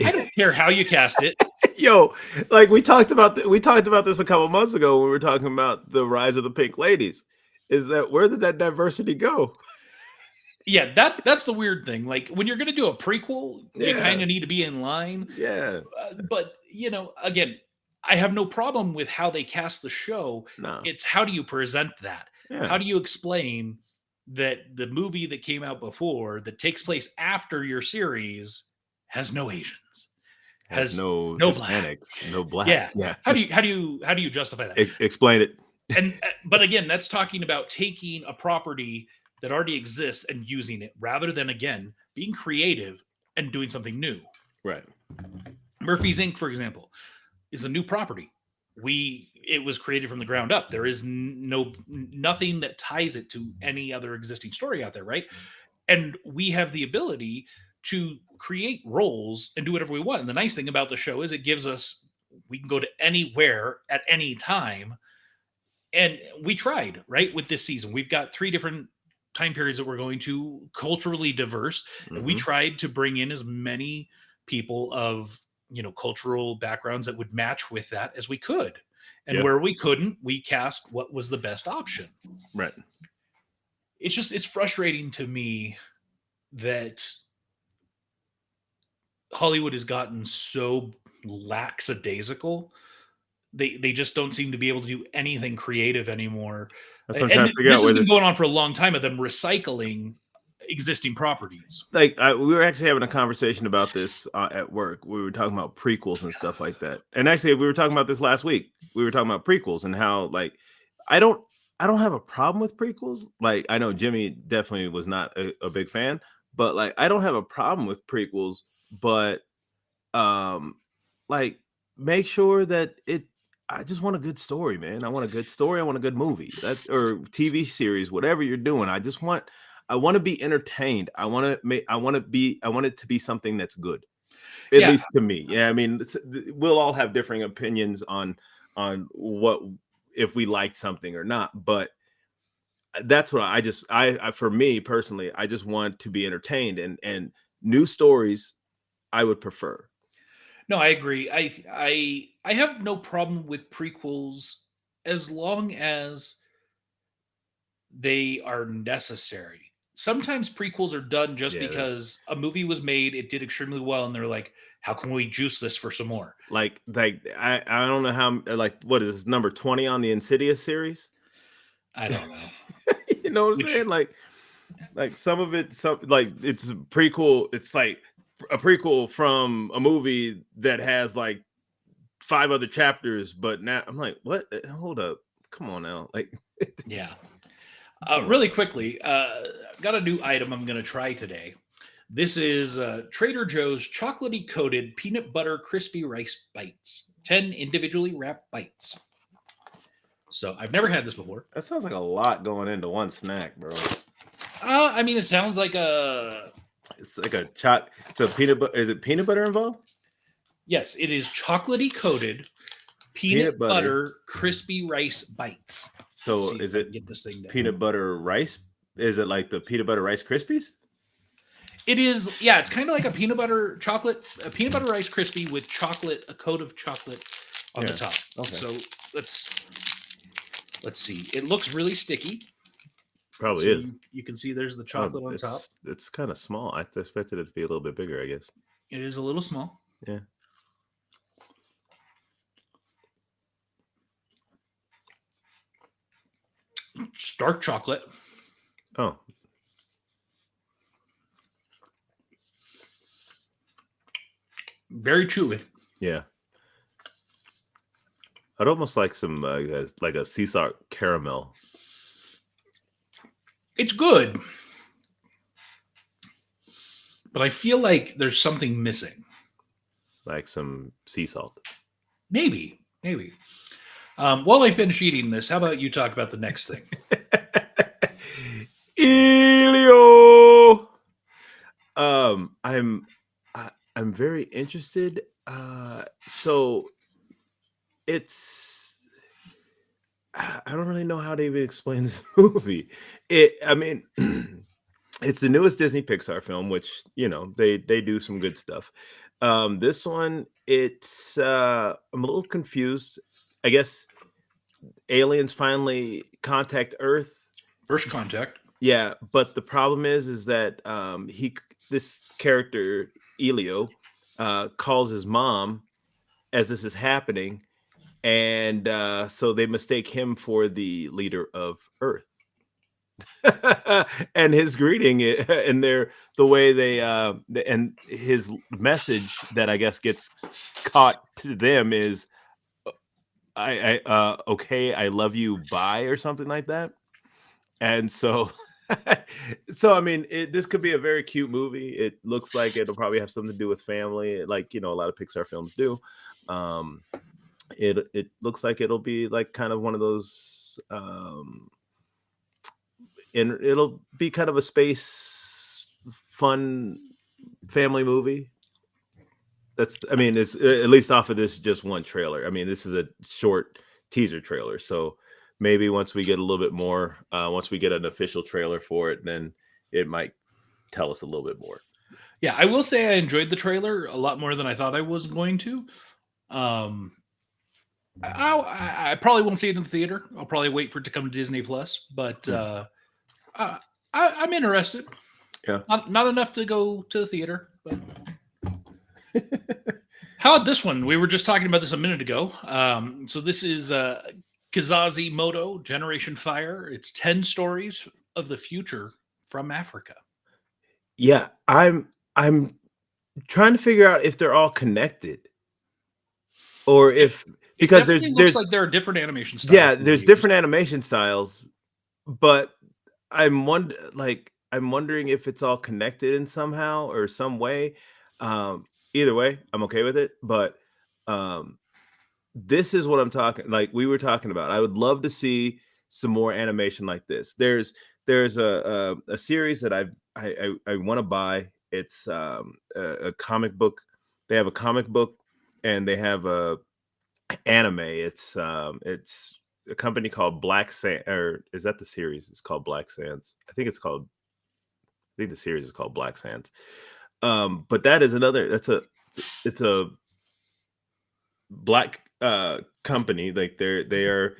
A: I don't care how you cast it.
B: Yo, like we talked about this a couple months ago when we were talking about the rise of the Pink Ladies. Is that where did that diversity go?
A: Yeah, that's the weird thing. Like, when you're going to do a prequel, you
B: Yeah.
A: kind of need to be in line.
B: Yeah.
A: But again, I have no problem with how they cast the show.
B: No.
A: It's how do you present that?
B: Yeah.
A: How do you explain that the movie that came out before, that takes place after your series, has no Asians,
B: has no
A: Hispanics,
B: Hispanics, no black.
A: Yeah.
B: Yeah.
A: How do you justify that?
B: Explain it.
A: And but again, that's talking about taking a property that already exists and using it, rather than, again, being creative and doing something new.
B: Right.
A: Murphy's Inc., for example, is a new property. It was created from the ground up. There is nothing that ties it to any other existing story out there, right? And we have the ability to create roles and do whatever we want. And the nice thing about the show is we can go to anywhere at any time. And we tried, right, with this season. We've got 3 different time periods that we're going to, culturally diverse. And we tried to bring in as many people of cultural backgrounds that would match with that as we could. And where we couldn't, we cast what was the best option.
B: Right.
A: It's frustrating to me that Hollywood has gotten so lackadaisical. They just don't seem to be able to do anything creative anymore.
B: That's what I'm trying to figure
A: This
B: out.
A: has been going on for a long time of them recycling existing properties.
B: Like we were actually having a conversation about this at work. We were talking about prequels and stuff like that. And actually, we were talking about this last week. We were talking about prequels and how, like, I don't have a problem with prequels. Like, I know Jimmy definitely was not a big fan, but like, I don't have a problem with prequels. But like, make sure that I just want a good story, man. I want a good story. I want a good movie, or TV series, whatever you're doing. I want to be entertained. I want it to be something that's good, at least to me. Yeah, I mean, we'll all have differing opinions on what, if we like something or not, but that's what I for me personally, I just want to be entertained, and new stories I would prefer.
A: No, I agree. I have no problem with prequels as long as they are necessary. Sometimes prequels are done just because a movie was made, it did extremely well, and they're like, how can we juice this for some more?
B: Like I don't know how, like, what is this, number 20 on the Insidious series?
A: I don't know.
B: You know what I'm saying? Like some of it, like it's a prequel. It's like a prequel from a movie that has like 5 other chapters, but now I'm like, what? Hold up, come on now, like,
A: Yeah.
B: Come on.
A: Really quickly, got a new item I'm going to try today. This is Trader Joe's chocolatey coated peanut butter crispy rice bites. 10 individually wrapped bites. So I've never had this before.
B: That sounds like a lot going into one snack, bro.
A: I mean, it sounds like
B: It's like a it's a peanut butter. Is it peanut butter involved?
A: yes, it is chocolatey coated peanut butter crispy rice bites.
B: So is it
A: get this thing down.
B: Peanut butter rice? Is it like the peanut butter Rice Krispies?
A: It is, yeah. It's kind of like a peanut butter Rice Krispie with a coat of chocolate on the top.
B: Okay.
A: So let's see. It looks really sticky.
B: Probably
A: so
B: is.
A: You can see there's the chocolate on top.
B: It's kind of small. I expected it to be a little bit bigger, I guess.
A: It is a little small.
B: Yeah.
A: It's dark chocolate.
B: Oh.
A: Very chewy.
B: Yeah. I'd almost like some like a sea salt caramel.
A: It's good, but I feel like there's something missing.
B: Like some sea salt.
A: Maybe. While I finish eating this, how about you talk about the next thing?
B: Elio. I'm very interested. So it's I don't really know how to even explain this movie. I mean, it's the newest Disney Pixar film, which they do some good stuff. This one, it's I'm a little confused. I guess aliens finally contact Earth.
A: First contact.
B: Yeah, but the problem is that this character Elio calls his mom as this is happening, and so they mistake him for the leader of Earth. And his greeting and the way they and his message that I guess gets caught to them is okay, I love you, bye, or something like that. And so so I mean, this could be a very cute movie. It looks like it'll probably have something to do with family, like a lot of Pixar films do. It looks like it'll be like kind of one of those and it'll be kind of a space fun family movie. It's at least off of this just one trailer. I mean, this is a short teaser trailer, so maybe once we get a little bit more, once we get an official trailer for it, then it might tell us a little bit more.
A: Yeah, I will say I enjoyed the trailer a lot more than I thought I was going to. I probably won't see it in the theater. I'll probably wait for it to come to Disney Plus, but I'm interested.
B: Yeah,
A: not enough to go to the theater, but. How about this one? We were just talking about this a minute ago. So this is Kizazi Moto Generation Fire. It's 10 stories of the future from Africa.
B: Yeah, I'm trying to figure out if they're all connected, or if because there's
A: like there are different animation styles.
B: Yeah, there's different animation styles, but I'm wondering if it's all connected in somehow or some way. Either way, I'm okay with it. But this is what I'm talking. Like we were talking about, I would love to see some more animation like this. There's a series that I want to buy. It's a comic book. They have a comic book and they have a anime. It's a company called Black Sand, or is that the series? It's called Black Sands. I think the series is called Black Sands. But that is it's a black company. Like they are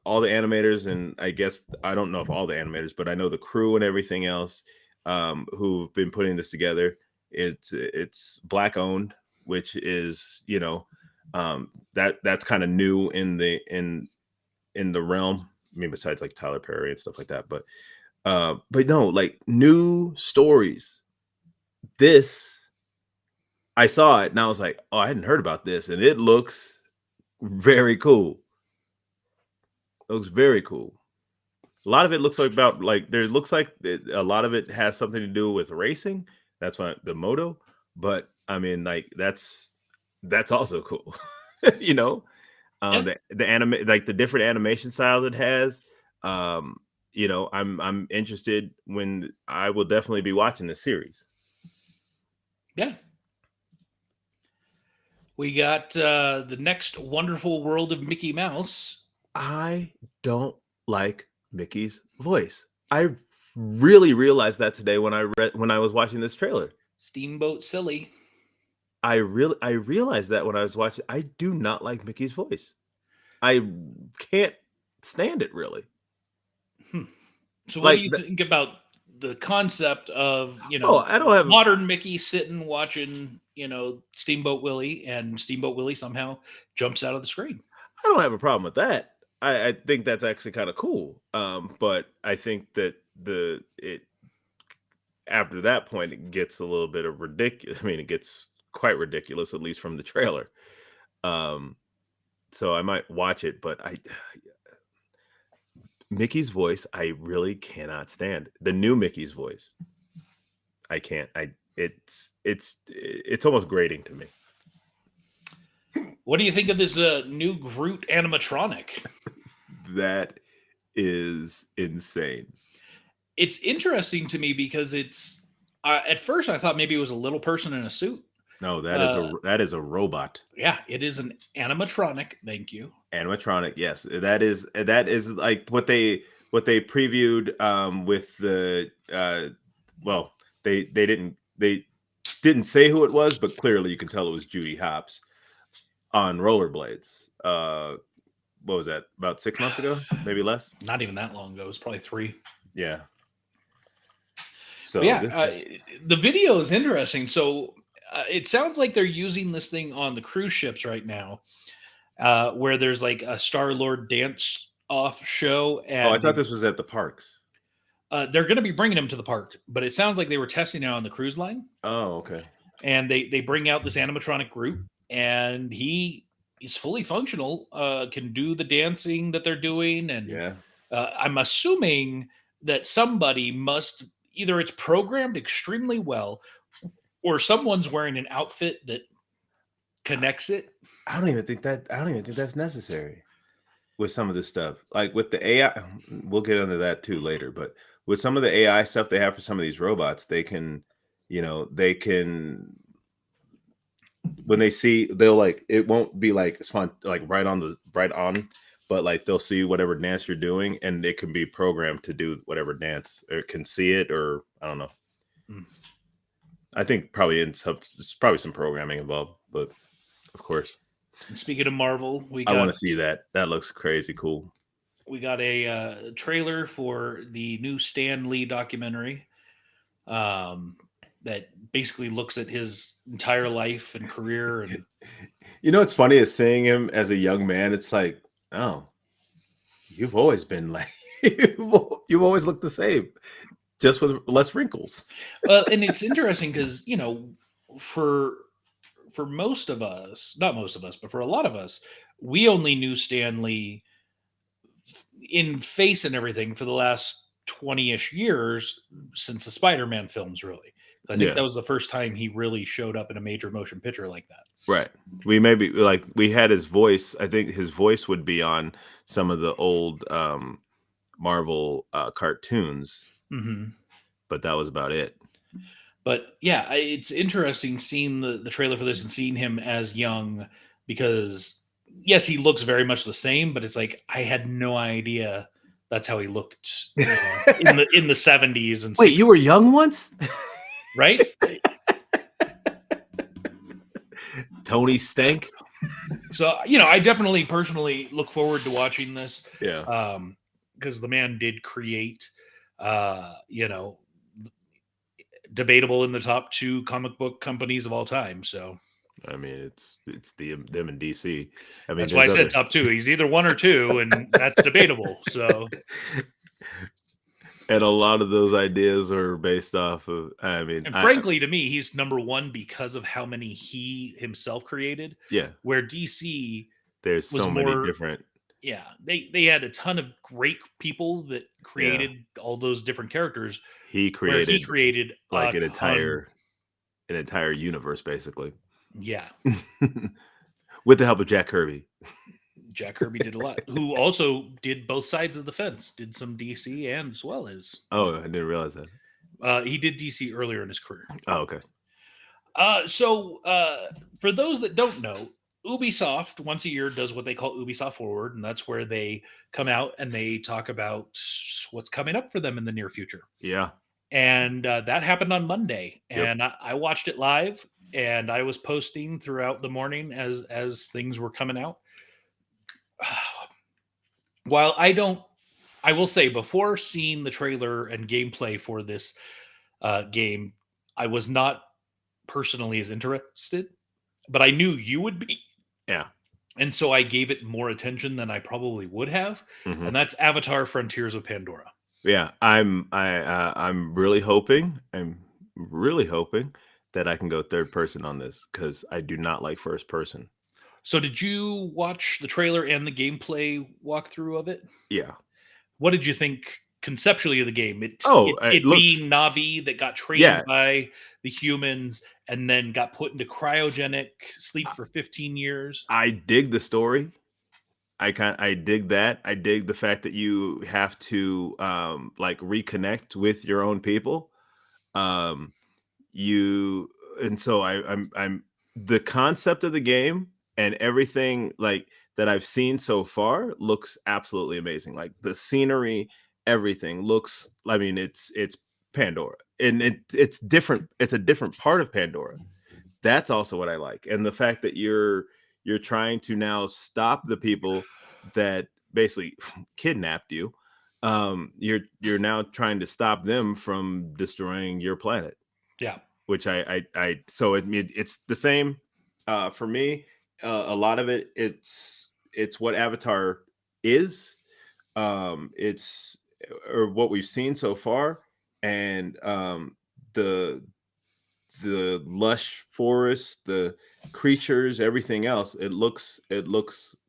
B: all the animators, and I guess I don't know if all the animators, but I know the crew and everything else who've been putting this together. It's black owned, which is that's kind of new in the realm. I mean, besides like Tyler Perry and stuff like that, but no, like new stories. This I saw it and I was like, oh, I hadn't heard about this, and it looks very cool. It looks very cool. A lot of it looks like a lot of it has something to do with racing. That's why the moto. But I mean, like that's also cool. you know,
A: Yeah.
B: the anime, like the different animation styles it has. Um, I'm interested when I will definitely be watching the series.
A: Yeah. We got the next Wonderful World of Mickey Mouse.
B: I don't like Mickey's voice. I really realized that today when I was watching this trailer.
A: Steamboat Silly.
B: I realized that when I was watching. I do not like Mickey's voice. I can't stand it really.
A: So what do
B: Like,
A: you think about the concept of,
B: I don't have
A: modern Mickey sitting watching, Steamboat Willie, and Steamboat Willie somehow jumps out of the screen?
B: I don't have a problem with that. I think that's actually kind of cool. But I think that after that point it gets a little bit of ridiculous. I mean, it gets quite ridiculous, at least from the trailer. So I might watch it, but Mickey's voice, I really cannot stand. The new Mickey's voice, I can't. It's almost grating to me.
A: What do you think of this new Groot animatronic?
B: That is insane.
A: It's interesting to me because it's at first I thought maybe it was a little person in a suit.
B: No, that is a robot.
A: Yeah, it is an animatronic. Thank you.
B: Animatronic, yes. That is like what they previewed with the well, they didn't say who it was, but clearly you can tell it was Judy Hopps on rollerblades. What was that? About 6 months ago? Maybe less?
A: Not even that long ago. It was probably 3.
B: Yeah. So
A: the video is interesting. So it sounds like they're using this thing on the cruise ships right now, where there's like a Star-Lord dance off show. And
B: I thought this was at the parks.
A: They're going to be bringing him to the park, but it sounds like they were testing it on the cruise line.
B: Oh, okay.
A: And they bring out this animatronic Groot, and he's fully functional, can do the dancing that they're doing. And
B: yeah,
A: I'm assuming that somebody must, either it's programmed extremely well or someone's wearing an outfit that connects it.
B: I don't even think that's necessary with some of this stuff. Like with the AI, we'll get into that too later, but with some of the AI stuff they have for some of these robots, they can when they see, they'll like, it won't be like right on, but like they'll see whatever dance you're doing and it can be programmed to do whatever dance, or it can see it, or I don't know. I think probably there's probably some programming involved, but of course.
A: And speaking of Marvel,
B: I want to see that. That looks crazy cool.
A: We got a trailer for the new Stan Lee documentary that basically looks at his entire life and career. And
B: it's funny is seeing him as a young man. It's like, oh, you've always been like you've always looked the same, just with less wrinkles.
A: And it's interesting because for most of us, not most of us, but for a lot of us, we only knew Stan Lee in face and everything for the last 20-ish years since the Spider-Man films, really. I think that was the first time he really showed up in a major motion picture like that.
B: Right. We had his voice. I think his voice would be on some of the old Marvel cartoons, but that was about it.
A: But yeah, it's interesting seeing the trailer for this and seeing him as young, because yes, he looks very much the same, but it's like I had no idea that's how he looked in the 70s and 60s.
B: Wait, you were young once?
A: Right?
B: Tony Stank.
A: So, I definitely personally look forward to watching this.
B: Yeah.
A: Because the man did create, debatable in the top 2 comic book companies of all time. So,
B: I mean, it's them in DC. I mean,
A: that's why I said top 2. He's either 1 or 2, and that's debatable. So,
B: And a lot of those ideas are based off of. I mean,
A: And frankly, to me, he's number one because of how many he himself created.
B: yeah.
A: Where DC
B: There's
A: was
B: so many
A: more,
B: different.
A: yeah, they had a ton of great people that
B: Yeah,
A: created all those different characters.
B: he
A: Where he
B: created
A: created
B: like
A: a ton,
B: an entire universe basically,
A: yeah.
B: with the help of Jack Kirby.
A: Jack Kirby did a lot. Who also did both sides of the fence, did some DC and as well as
B: Oh, I didn't realize that.
A: he did DC earlier in his career.
B: Oh, okay.
A: For those that don't know, Ubisoft once a year does what they call Ubisoft Forward, and that's where they come out and they talk about what's coming up for them in the near future.
B: Yeah.
A: And that happened on Monday,
B: Yep.
A: and I watched it live, and I was posting throughout the morning as things were coming out. While I will say before seeing the trailer and gameplay for this game, I was not personally as interested, but I knew you would be.
B: Yeah.
A: And so I gave it more attention than I probably would have.
B: Mhm.
A: And that's Avatar Frontiers of Pandora.
B: Yeah. I'm really hoping. I'm really hoping that I can go third person on this because I do not like first person.
A: So did you watch the trailer and the gameplay walkthrough of it?
B: Yeah.
A: What did you think conceptually of the game? It
B: Oh,
A: it,
B: it
A: it
B: looks.
A: being Navi that got trained
B: Yeah.
A: by the humans and then got put into cryogenic sleep for 15 years.
B: I dig the story. I dig that. I dig the fact that you have to like reconnect with your own people. Um you and so I'm the concept of the game and everything like that I've seen so far looks absolutely amazing. Like the scenery, everything looks. I mean, it's Pandora, and it's different. It's a different part of Pandora. That's also what I like, and the fact that you're trying to now stop the people that basically kidnapped you. You're now trying to stop them from destroying your planet,
A: Yeah.
B: which I so it's the same for me. A lot of it's what Avatar is. It's or what we've seen so far, and the the lush forest, the creatures, everything else. It looks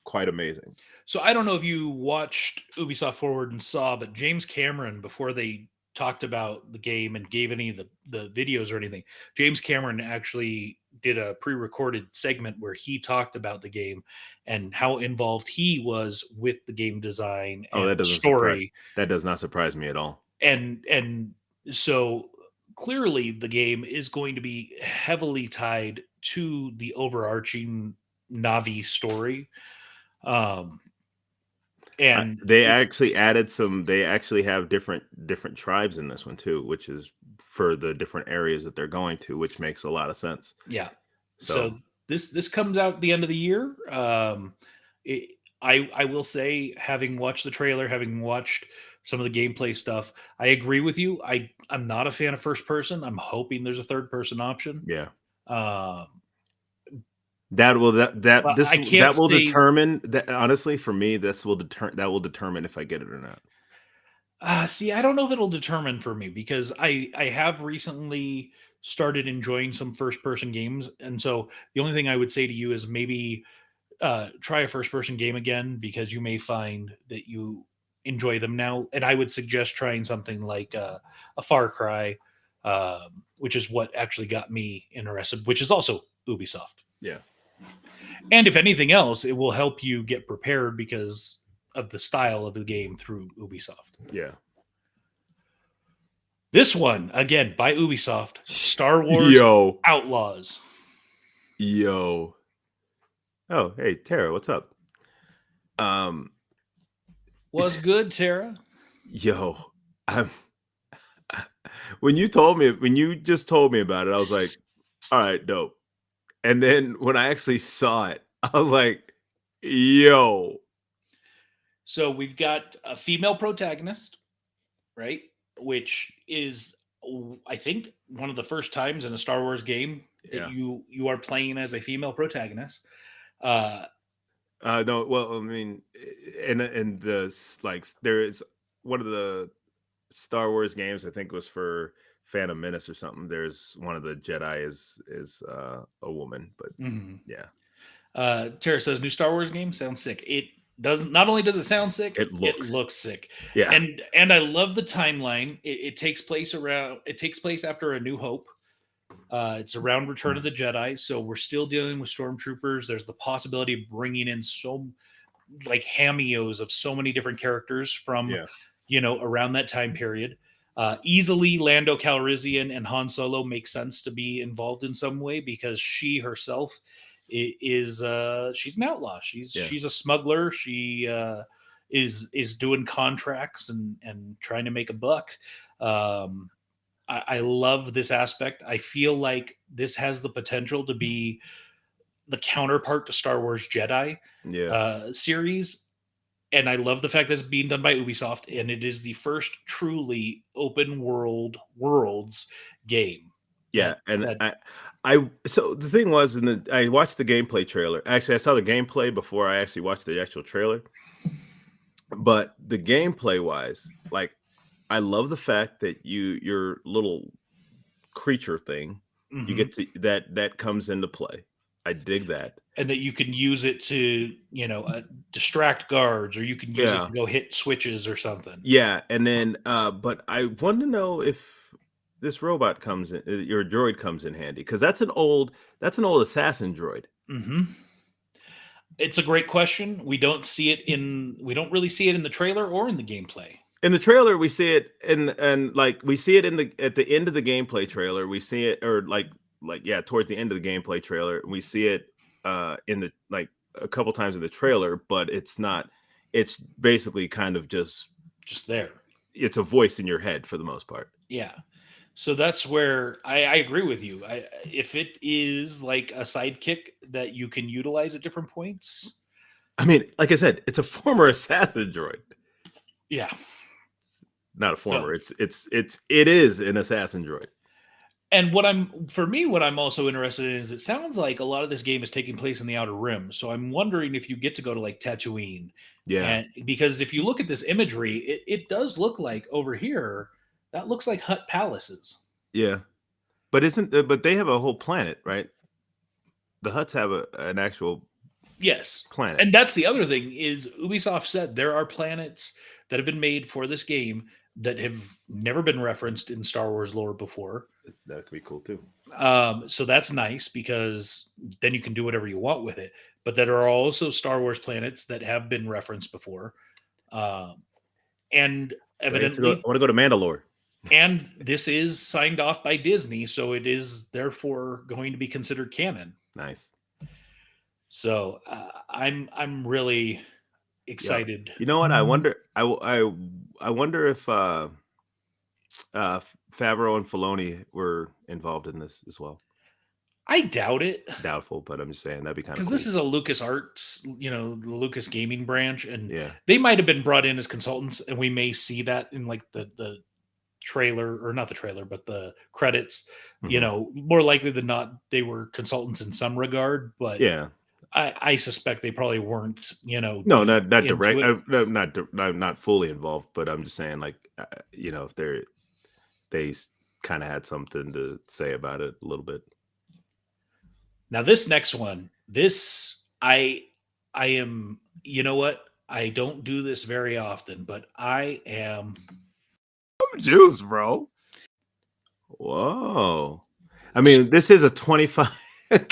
B: quite amazing.
A: So I don't know if you watched Ubisoft Forward and saw, but James Cameron, before they talked about the game and gave any of the videos or anything, James Cameron actually did a pre-recorded segment where he talked about the game and how involved he was with the game design
B: Oh,
A: and
B: that
A: the
B: doesn't surprise.
A: story.
B: That does not surprise me at all.
A: And so clearly the game is going to be heavily tied to the overarching Navi story. Um, and
B: They actually
A: it's
B: added some. They actually have different tribes in this one too, which is for the different areas that they're going to, which makes a lot of sense.
A: yeah.
B: So
A: So this comes out at the end of the year. It, I will say, having watched the trailer, having watched some of the gameplay stuff, I agree with you. I'm not a fan of first person. I'm hoping there's a third person option.
B: yeah,
A: Um,
B: that will
A: but I can't
B: that will
A: say.
B: determine that. Honestly, for me, that will determine if I get it or not.
A: See, I don't know if it'll determine for me because I have recently started enjoying some first person games, and so the only thing I would say to you is maybe try a first person game again because you may find that you enjoy them now. And I would suggest trying something like a Far Cry, which is what actually got me interested, which is also Ubisoft.
B: Yeah,
A: And if anything else, it will help you get prepared because of the style of the game through Ubisoft.
B: yeah.
A: This one, again, by Ubisoft, Star Wars
B: Yo,
A: Outlaws.
B: yo. Oh, hey, Tara, what's up? Um,
A: Was good, Tara.
B: yo, I'm when you just told me about it, I was like, all right, dope. And then when I actually saw it, I was like, yo,
A: So we've got a female protagonist, right? Which is, I think, one of the first times in a Star Wars game that
B: yeah.
A: you are playing as a female protagonist. Uh,
B: No, well, I mean, and like there is one of the Star Wars games. I think it was for Phantom Menace or something. There's one of the Jedi is a woman, but
A: Mhm.
B: yeah,
A: Tara says new Star Wars game sounds sick. It doesn't. Not only does it sound sick,
B: it
A: it
B: looks
A: looks sick.
B: yeah
A: And I love the timeline. It takes place around. It takes place after A New Hope. It's around Return of the Jedi, so we're still dealing with stormtroopers. There's the possibility of bringing in so like cameos of so many different characters from
B: yeah
A: around that time period. Easily, Lando Calrissian and Han Solo make sense to be involved in some way because she herself is she's an outlaw.
B: yeah
A: She's a smuggler. She is doing contracts and trying to make a buck. Um, I love this aspect. I feel like this has the potential to be the counterpart to Star Wars Jedi
B: yeah
A: series, and I love the fact that it's being done by Ubisoft, and it is the first truly open worlds game.
B: yeah. And
A: That
B: I so the thing was, I watched the gameplay trailer. Actually, I saw the gameplay before I actually watched the actual trailer. But the gameplay wise, like I love the fact that your little creature thing, you
A: mhm.
B: get to that comes into play. I dig that.
A: And that you can use it to distract guards, or you can use it
B: Yeah.
A: to go hit switches or something.
B: Yeah, and then but I want to know if this robot comes in, your droid comes in handy because that's an old assassin droid.
A: Hmm. It's a great question. We don't really see it in the trailer or in the gameplay.
B: In the trailer, we see it and like we see it in the at the end of the gameplay trailer. We see it or like yeah, towards the end of the gameplay trailer, we see it in the like a couple times in the trailer, but it's not. It's basically kind of just
A: Just there.
B: it's a voice in your head for the most part.
A: Yeah. So that's where I agree with you. If it is like a sidekick that you can utilize at different points,
B: I mean, like I said, it's a former assassin droid.
A: yeah.
B: Not a
A: So,
B: former. It is an assassin droid.
A: and what I'm also interested in is it sounds like a lot of this game is taking place in the Outer Rim. So I'm wondering if you get to go to like Tatooine,
B: Yeah,
A: and because if you look at this imagery, it does look like over here that looks like hut palaces.
B: yeah. But they have a whole planet, right? The Huts have an actual
A: Yes.
B: planet.
A: And that's the other thing is Ubisoft said there are planets that have been made for this game that have never been referenced in Star Wars lore before.
B: That could be cool too.
A: So that's nice because then you can do whatever you want with it. But there are also Star Wars planets that have been referenced before, um, and
B: I
A: evidently,
B: want to go to Mandalore.
A: and this is signed off by Disney, so it is therefore going to be considered canon.
B: Nice.
A: So I'm really
B: Yeah.
A: excited.
B: You know what? I wonder. I wonder if Favreau and Filoni were involved in this as well.
A: I doubt it
B: Doubtful, but I'm just saying that'd be kind of
A: because
B: cool.
A: this is a Lucas Arts, the Lucas Gaming branch, and
B: Yeah.
A: they might have been brought in as consultants, and we may see that in like the trailer, or not the trailer, but the credits.
B: Mhm.
A: More likely than not, they were consultants in some regard, but
B: Yeah.
A: I suspect they probably weren't,
B: No,
A: deep
B: not
A: into
B: direct.
A: it.
B: No, not fully involved, but I'm just saying, like, if they kind of had something to say about it a little bit.
A: Now, this next one, I am, you know what? I don't do this very often, but I am
B: Juice, bro. Whoa. I mean, this is a 25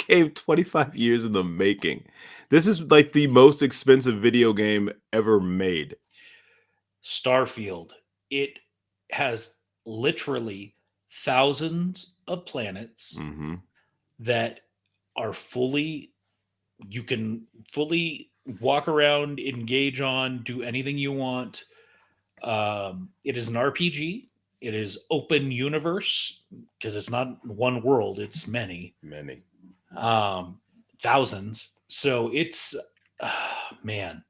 B: game, 25 years in the making. This is like the most expensive video game ever made.
A: Starfield. It has literally thousands of planets
B: Hmm.
A: that are you can fully walk around, engage on, do anything you want. It is an RPG. It is open universe because it's not one world, it's many,
B: Many.
A: um, thousands. So it's, man,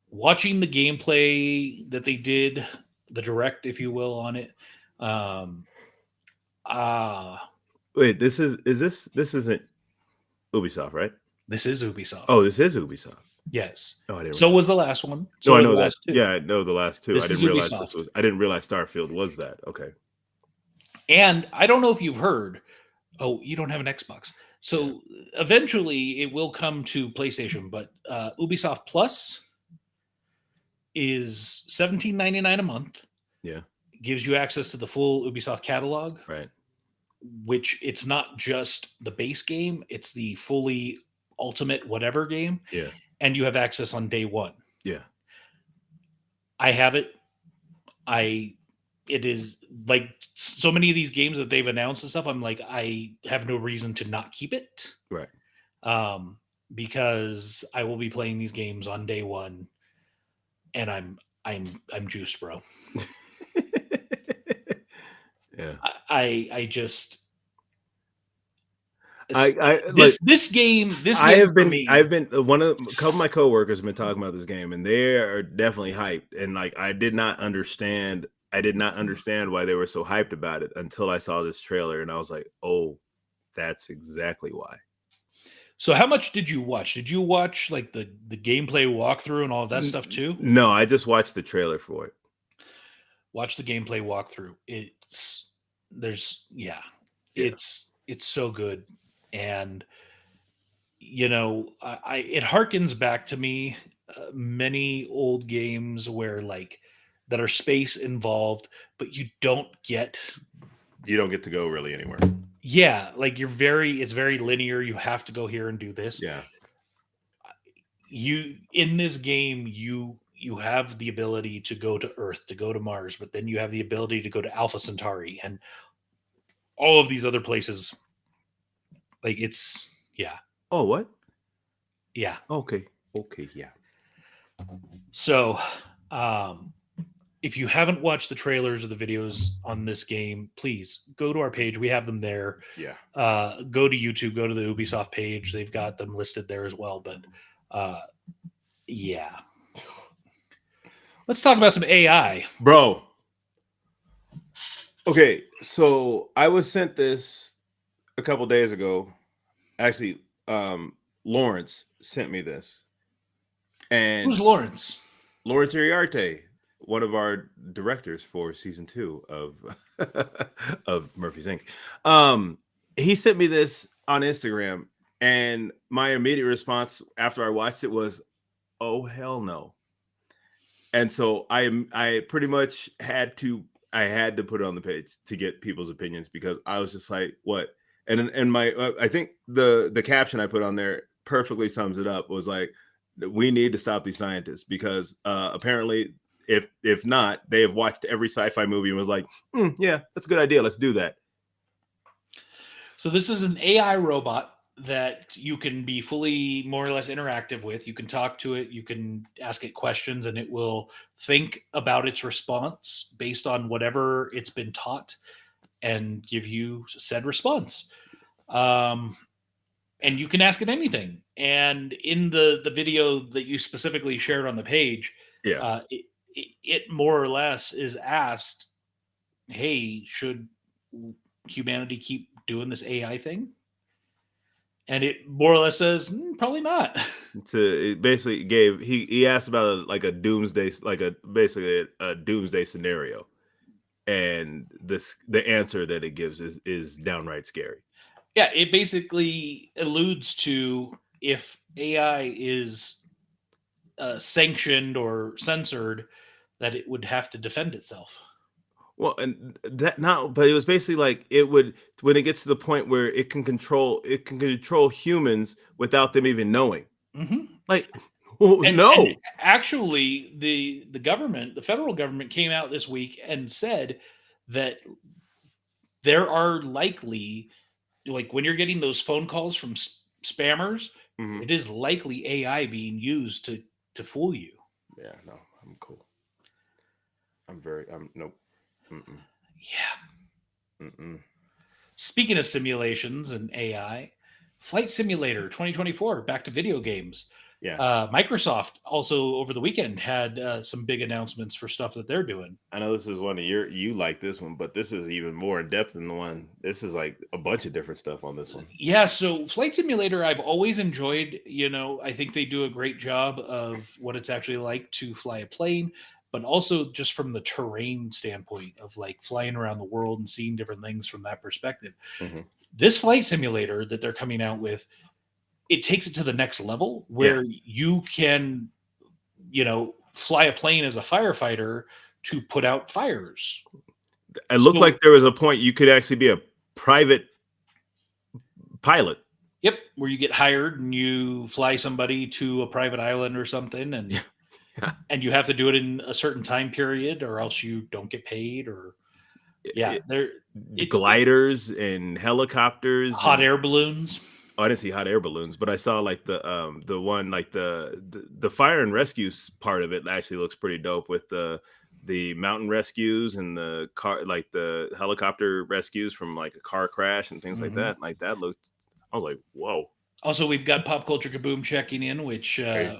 A: watching the gameplay that they did, the direct, if you will, on it. Um, ah,
B: Wait, this isn't Ubisoft, right?
A: this is Ubisoft.
B: Oh, this is Ubisoft.
A: Yes.
B: Oh, I didn't
A: So
B: realize.
A: was the last one.
B: No,
A: So
B: I
A: are the
B: know that.
A: last two.
B: Yeah, I know the last two.
A: This is Ubisoft.
B: I didn't realize Starfield was that. Okay.
A: And I don't know if you've heard. Oh, you don't have an Xbox.
B: Yeah.
A: So eventually it will come to PlayStation, but Ubisoft Plus is $17.99 a month.
B: Yeah.
A: Gives you access to the full Ubisoft catalog,
B: Right.
A: which it's not just the base game, it's the fully ultimate whatever game.
B: Yeah.
A: And you have access on day one.
B: Yeah.
A: I have it. It is like so many of these games that they've announced and stuff. I'm like, I have no reason to not keep it.
B: Right.
A: Because I will be playing these games on day one, and I'm juiced, bro.
B: Yeah.
A: I just this game
B: I've
A: for me.
B: been a couple of my coworkers have been talking about this game, and they are definitely hyped. And like, I did not understand why they were so hyped about it until I saw this trailer, and I was like, oh, that's exactly why.
A: So how much did you watch? Did you watch like the gameplay walkthrough and all of that stuff too?
B: No, I just watched the trailer for it.
A: Watch the gameplay walkthrough. It's so good. And it harkens back to me many old games where like that are space involved, but you don't get
B: to go really anywhere.
A: Yeah, like it's very linear. You have to go here and do this.
B: Yeah.
A: You in this game, you have the ability to go to Earth, to go to Mars, but then you have the ability to go to Alpha Centauri and all of these other places. Like it's
B: Oh, what?
A: Yeah.
B: Okay. Yeah.
A: So, if you haven't watched the trailers or the videos on this game, please go to our page. We have them there.
B: Yeah.
A: Go to YouTube, go to the Ubisoft page. They've got them listed there as well. But yeah. Let's talk about some AI.
B: Bro. Okay, so I was sent this a couple days ago. Actually, Lawrence sent me this. And
A: who's Lawrence?
B: Lawrence Iriarte, one of our directors for season 2 of Murphy's Inc. He sent me this on Instagram, and my immediate response after I watched it was, "Oh hell no!" And so I pretty much had to put it on the page to get people's opinions, because I was just like, "What?" And my I think the caption I put on there perfectly sums it up. Was like, we need to stop these scientists, because apparently, if not, they have watched every sci-fi movie and was like, yeah, that's a good idea. Let's do that.
A: So this is an AI robot that you can be fully, more or less, interactive with. You can talk to it. You can ask it questions, and it will think about its response based on whatever it's been taught and give you said response. And you can ask it anything. And in the video that you specifically shared on the page, it more or less is asked, hey, should humanity keep doing this AI thing? And it more or less says, probably not.
B: It basically gave, he asked about a doomsday, basically a doomsday scenario. And the answer that it gives is downright scary.
A: Yeah, it basically alludes to, if AI is sanctioned or censored, that it would have to defend itself.
B: Well, and but it was basically like, it would, when it gets to the point where it can control humans without them even knowing.
A: Mm-hmm.
B: Like, no.
A: And actually, the government, the federal government, came out this week and said that there are likely, like when you're getting those phone calls from spammers, it is likely AI being used to fool you.
B: Yeah, no, I'm cool. Nope. Mm-mm.
A: Yeah. Mm-mm. Speaking of simulations and AI, Flight Simulator 2024, back to video games. Microsoft also over the weekend had some big announcements for stuff that they're doing.
B: I know this is one of you like this one, but this is even more in depth than the one. This is like a bunch of different stuff on this one.
A: Yeah, so Flight Simulator, I've always enjoyed. I think they do a great job of what it's actually like to fly a plane, but also just from the terrain standpoint of like flying around the world and seeing different things from that perspective.
B: Mhm.
A: This flight simulator that they're coming out with, it takes it to the next level where you can, fly a plane as a firefighter to put out fires.
B: It looked
A: So-
B: like there was a point you could actually be a private pilot.
A: Yep, where you get hired and you fly somebody to a private island or something, and
B: Yeah.
A: and you have to do it in a certain time period, or else you don't get paid. Or they're
B: Gliders and helicopters,
A: hot
B: and
A: air balloons.
B: oh, I didn't see hot air balloons, but I saw like the one like the fire and rescue part of it actually looks pretty dope with the mountain rescues and the car, like the helicopter rescues from like a car crash and things like
A: Mhm.
B: that. Like that looked, I was like, whoa.
A: Also, we've got Pop Culture Kaboom checking in, which
B: Hey.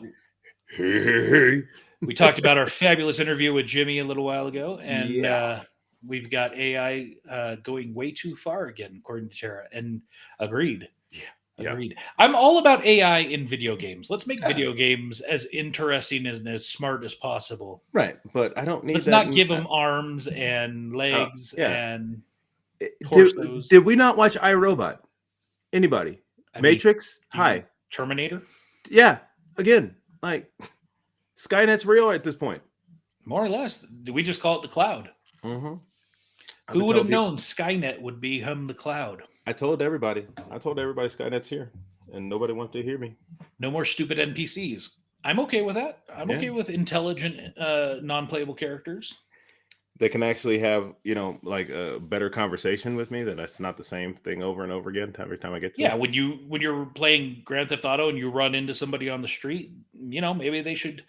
A: we talked about our fabulous interview with Jimmy a little while ago, and
B: Yeah.
A: we've got AI going way too far again, according to Tara, and agreed.
B: Yeah.
A: Agreed. I'm all about AI in video games. Let's make
B: Yeah.
A: video games as interesting and as smart as possible.
B: Right, but I don't need
A: Let's
B: that.
A: not give them arms and legs
B: yeah.
A: and
B: Did,
A: torsos.
B: did we not watch iRobot? Anybody?
A: I mean,
B: Matrix?
A: you mean
B: Hi.
A: Terminator?
B: Yeah. Again, like Skynet's real at this point.
A: More or less. We just call it the cloud.
B: Mm-hmm.
A: Who would have known Skynet would become the cloud?
B: I told everybody. Skynet's here, and nobody wanted to hear me.
A: No more stupid NPCs. I'm okay with that. I'm okay with intelligent, non-playable characters.
B: They can actually have, like a better conversation with me. That's not the same thing over and over again every time I get to it.
A: When you're playing Grand Theft Auto and you run into somebody on the street, maybe they should,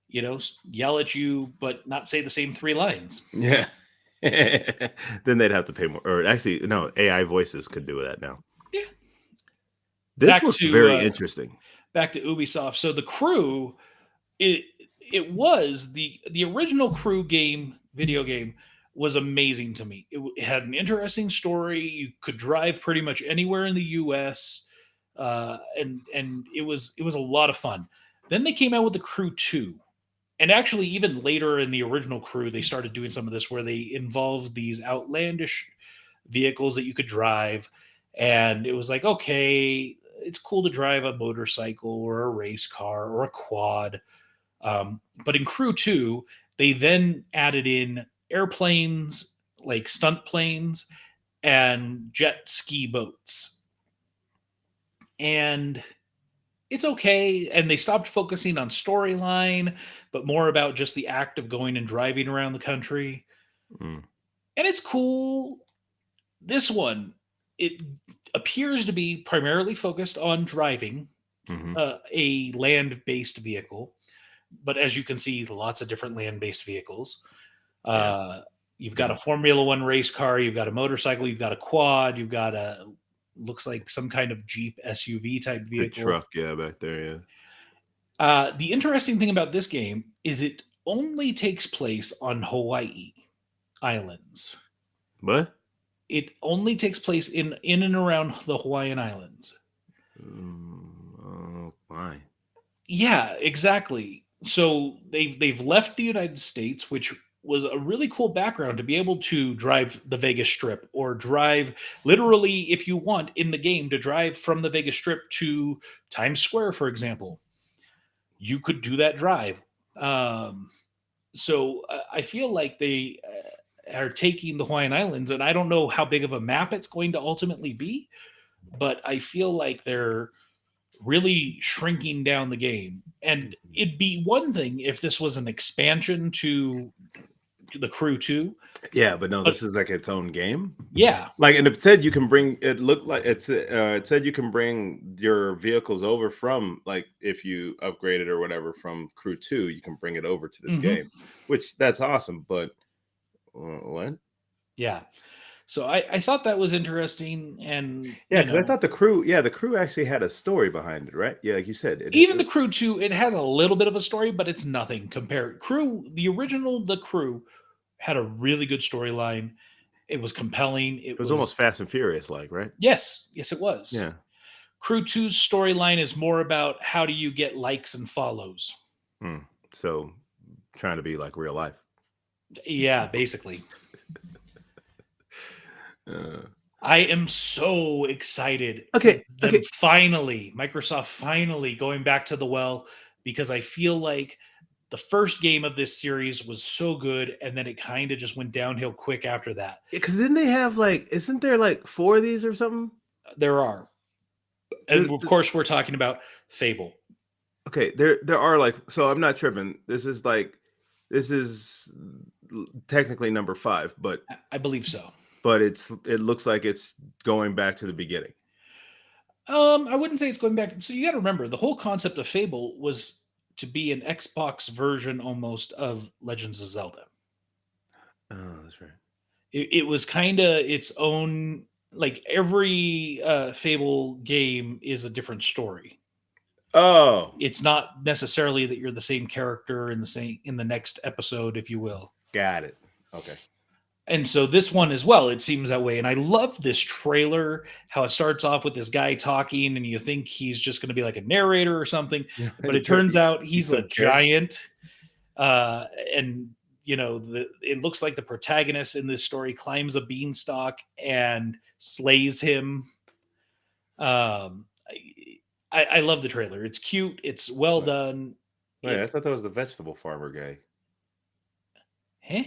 A: yell at you but not say the same 3 lines.
B: Yeah. Then they'd have to pay more. Or actually, no, AI voices could do that now.
A: Yeah.
B: This looks very interesting.
A: Back to Ubisoft. So the Crew, it was the original Crew video game was amazing to me. It had an interesting story. You could drive pretty much anywhere in the US, and it was a lot of fun. Then they came out with the Crew 2. And actually, even later in the original Crew, they started doing some of this where they involved these outlandish vehicles that you could drive. And it was like, okay, it's cool to drive a motorcycle or a race car or a quad. But in Crew 2, they then added in airplanes, like stunt planes, and jet ski boats. And it's okay. And they stopped focusing on storyline, but more about just the act of going and driving around the country.
B: Mm.
A: And it's cool. This one, it appears to be primarily focused on driving a land-based vehicle. But as you can see, lots of different land-based vehicles. You've got a Formula One race car, you've got a motorcycle, you've got a quad, you've got looks like some kind of Jeep SUV type vehicle.
B: Big truck, back there,
A: The interesting thing about this game is it only takes place on Hawaii Islands.
B: What?
A: It only takes place in and around the Hawaiian Islands.
B: Oh, why?
A: Yeah, exactly. So they've left the United States, which was a really cool background to be able to drive the Vegas Strip or drive literally, if you want, in the game to drive from the Vegas Strip to Times Square, for example. You could do that drive. So I feel like they are taking the Hawaiian Islands, and I don't know how big of a map it's going to ultimately be, but I feel like they're really shrinking down the game. And it'd be one thing if this was an expansion to the Crew 2.
B: Yeah, but no, this is like its own game.
A: Yeah.
B: Like, and it said you can bring, it looked like it said you can bring your vehicles over from, like, if you upgrade it or whatever from Crew 2, you can bring it over to this game, which that's awesome. But what?
A: Yeah. So I thought that was interesting, and
B: Yeah, because I thought the crew actually had a story behind it, right? Yeah, like you said,
A: even the crew too, it has a little bit of a story, but it's nothing compared. The crew had a really good storyline. It was compelling.
B: it was almost Fast and Furious, like, right?
A: Yes, it was.
B: Yeah.
A: Crew Two's storyline is more about how do you get likes and follows.
B: Hmm. So trying to be like real life.
A: Yeah, basically.
B: Uh,
A: I am so excited
B: Okay,
A: for them
B: okay.
A: Microsoft finally going back to the well, because I feel like the first game of this series was so good and then it kind of just went downhill quick after that.
B: Because didn't they have like, isn't there like 4 of these or something?
A: There are. And of course, we're talking about Fable.
B: Okay, there are like, so I'm not tripping. This is technically number 5, but
A: I believe so.
B: it looks like it's going back to the beginning.
A: I wouldn't say it's going back. So you got to remember, the whole concept of Fable was to be an Xbox version almost of Legends of Zelda.
B: Oh, that's right.
A: It was kind of its own. Like every Fable game is a different story.
B: Oh,
A: It's not necessarily that you're the same character in the next episode, if you will.
B: got it. Okay.
A: And so this one as well, it seems that way. And I love this trailer, how it starts off with this guy talking, and you think he's just going to be like a narrator or something, but it turns out he's a giant. And it looks like the protagonist in this story climbs a beanstalk and slays him. I love the trailer. It's cute. It's well done.
B: Wait, I thought that was the vegetable farmer guy.
A: Huh?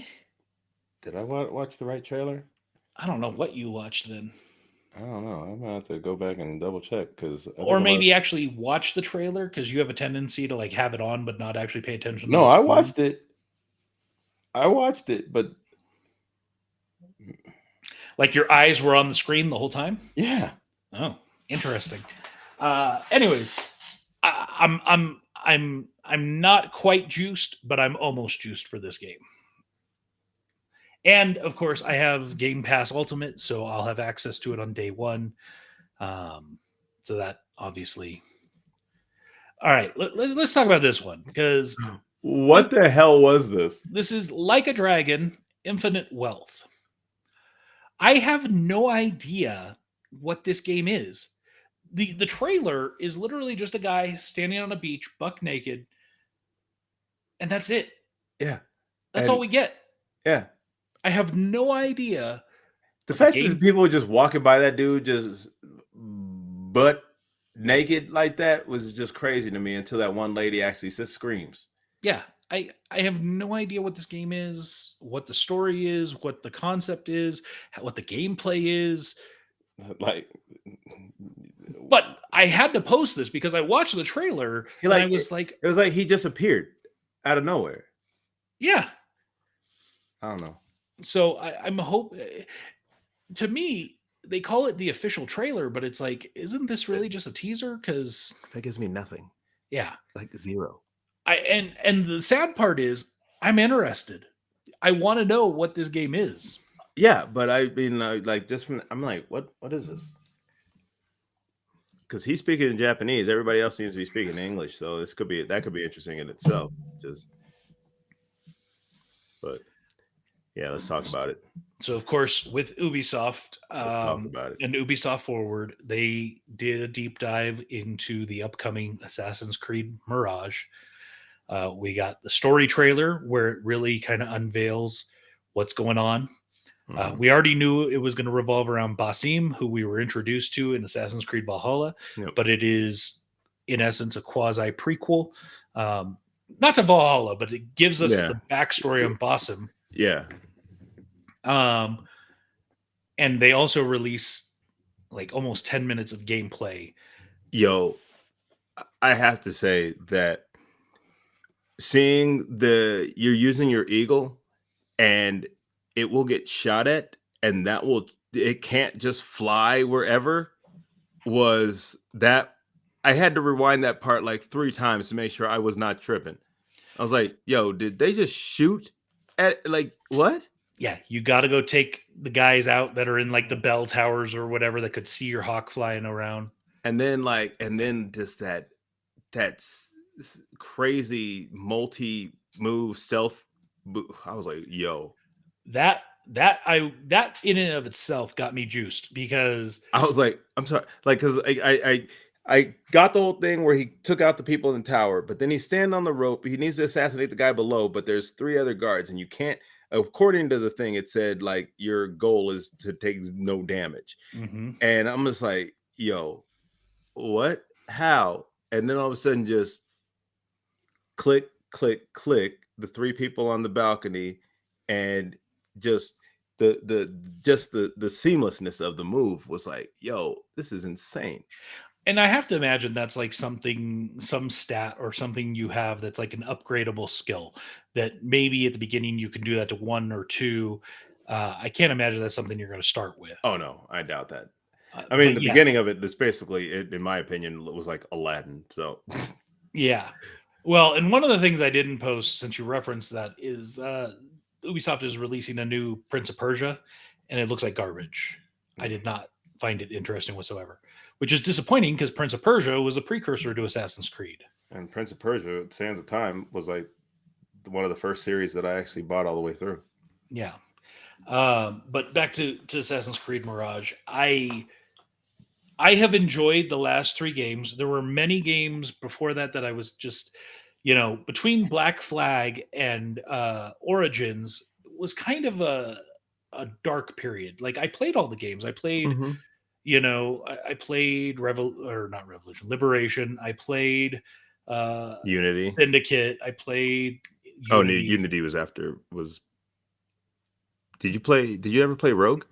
B: Did I watch the right trailer?
A: I don't know what you watched then.
B: I don't know. I'm gonna have to go back and double check
A: or maybe actually watch the trailer, because you have a tendency to like have it on but not actually pay attention.
B: No, I watched it. But
A: like your eyes were on the screen the whole time.
B: Yeah.
A: Oh, interesting. Anyways, I'm not quite juiced, but I'm almost juiced for this game. And of course, I have Game Pass Ultimate, so I'll have access to it on day one. So that obviously. All right, let's talk about this one, because
B: what the hell was this?
A: This is Like a Dragon: Infinite Wealth. I have no idea what this game is. The trailer is literally just a guy standing on a beach, buck naked, and that's it.
B: Yeah.
A: That's all we get.
B: Yeah.
A: I have no idea.
B: The fact that people were just walking by that dude just butt naked like that was just crazy to me, until that one lady actually screams.
A: Yeah. I have no idea what this game is, what the story is, what the concept is, what the gameplay is. But I had to post this because I watched the trailer and I was like,
B: it was like he just appeared out of nowhere.
A: Yeah.
B: I don't know.
A: So I'm to me, they call it the official trailer, but it's like, isn't this really just a teaser? Because
B: that gives me nothing.
A: Yeah.
B: Like zero.
A: And the sad part is I'm interested. I want to know what this game is.
B: Yeah, but I mean, like I'm like, what is this? Because he's speaking in Japanese, everybody else seems to be speaking English, so that could be interesting in itself. But yeah, let's talk about it.
A: So of course, with Ubisoft,
B: let's talk about it.
A: And Ubisoft Forward, they did a deep dive into the upcoming Assassin's Creed Mirage. We got the story trailer where it really kind of unveils what's going on. We already knew it was going to revolve around Basim, who we were introduced to in Assassin's Creed Valhalla, but it is, in essence, a quasi prequel. Not to Valhalla, but it gives us the backstory on Basim.
B: Yeah.
A: And they also release like almost 10 minutes of gameplay.
B: Yo, I have to say that seeing you're using your eagle and it will get shot at, and it can't just fly wherever, was that I had to rewind that part like 3 times to make sure I was not tripping. I was like, yo, did they just shoot at, like, what?
A: Yeah, you got to go take the guys out that are in like the bell towers or whatever that could see your hawk flying around.
B: And then just crazy multi move stealth. I was like, yo.
A: That in and of itself got me juiced because
B: I was like, I'm sorry, like, because I got the whole thing where he took out the people in the tower, but then he's standing on the rope. He needs to assassinate the guy below, but there's 3 other guards, and you can't. According to the thing, it said like your goal is to take no damage,
A: Mhm.
B: and I'm just like, yo, what? How? And then all of a sudden, just click, click, click. The 3 people on the balcony, and just the seamlessness of the move was like, yo, this is insane.
A: And I have to imagine that's like something, some stat or something you have that's like an upgradable skill that maybe at the beginning you can do that to 1 or 2. I can't imagine that's something you're going to start with.
B: Oh no, I doubt that. I mean,
A: But
B: the
A: yeah,
B: beginning of it, this basically, in my opinion, was like Aladdin. So,
A: yeah. Well, and one of the things I didn't post since you referenced that is Ubisoft is releasing a new Prince of Persia, and it looks like garbage. I did not find it interesting whatsoever, which is disappointing because Prince of Persia was a precursor to Assassin's Creed.
B: and Prince of Persia, Sands of Time, was like one of the first series that I actually bought all the way through.
A: Yeah. But back to Assassin's Creed Mirage. I have enjoyed the last 3 games. There were many games before that that I was just, between Black Flag and Origins was kind of a dark period. Like I played all the games. I played,
B: Mm-hmm.
A: I played or not Revolution, Liberation. I played
B: Unity.
A: Syndicate. I played
B: Oh, no,
A: Unity.
B: Unity was after. Did you play? Did you ever play Rogue?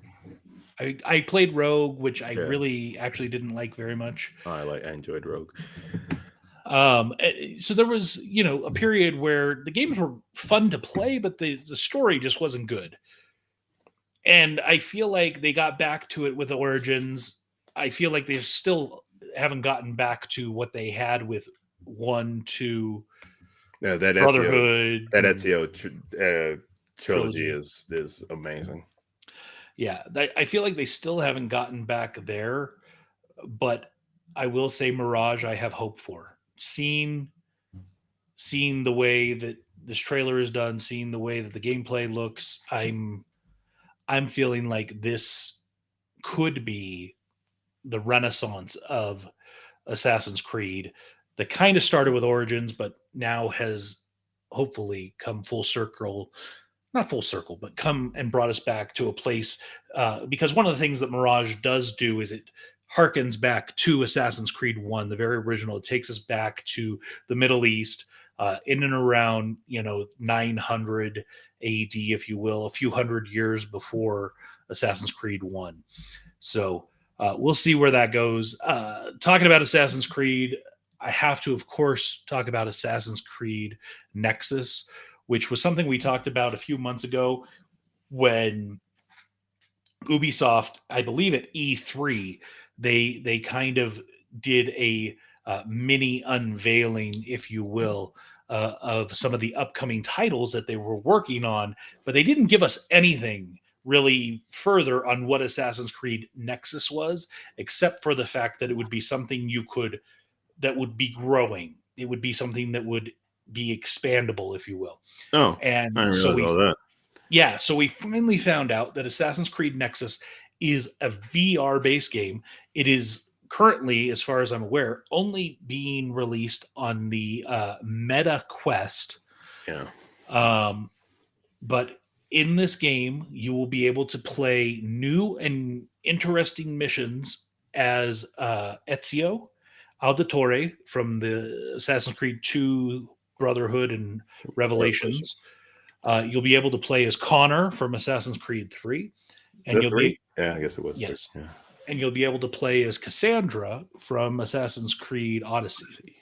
A: I played Rogue, which I
B: Yeah.
A: really actually didn't like very much.
B: Oh, I enjoyed Rogue.
A: So there was, a period where the games were fun to play, but the story just wasn't good. And I feel like they got back to it with Origins. I feel like they still haven't gotten back to what they had with 1, 2,
B: Yeah,
A: Brotherhood,
B: that
A: and
B: Ezio trilogy
A: Trilogy.
B: is amazing.
A: Yeah, I feel like they still haven't gotten back there, but I will say Mirage, I have hope for. Seeing the way that this trailer is done, seeing the way that the gameplay looks, I'm feeling like this could be the renaissance of Assassin's Creed that kind of started with Origins, but now has hopefully come full circle. Not full circle, but come and brought us back to a place. Because one of the things that Mirage does do is it harkens back to Assassin's Creed 1, the very original. It takes us back to the Middle East, in and around 900 AD, if you will, a few hundred years before Assassin's Creed 1. So we'll see where that goes. Talking about Assassin's Creed, I have to, of course, talk about Assassin's Creed Nexus, which was something we talked about a few months ago when Ubisoft, I believe at E3, they kind of did a mini unveiling, if you will, of some of the upcoming titles that they were working on, but they didn't give us anything really further on what Assassin's Creed Nexus was, except for the fact that it would be something that would be growing. It would be something that would be expandable, if you will.
B: Oh, I
A: And
B: didn't
A: so
B: realize all that.
A: so we finally found out that Assassin's Creed Nexus is a VR based game. It is currently, as far as I'm aware, only being released on the Meta Quest.
B: Yeah.
A: But in this game, you will be able to play new and interesting missions as Ezio Auditore from the Assassin's Creed 2 Brotherhood and Revelations. You'll be able to play as Connor from Assassin's Creed 3.
B: Is
A: And
B: that
A: you'll
B: 3?
A: be
B: Yeah, I guess it was 3.
A: yes.
B: Yeah.
A: And you'll be able to play as Cassandra from Assassin's Creed Odyssey.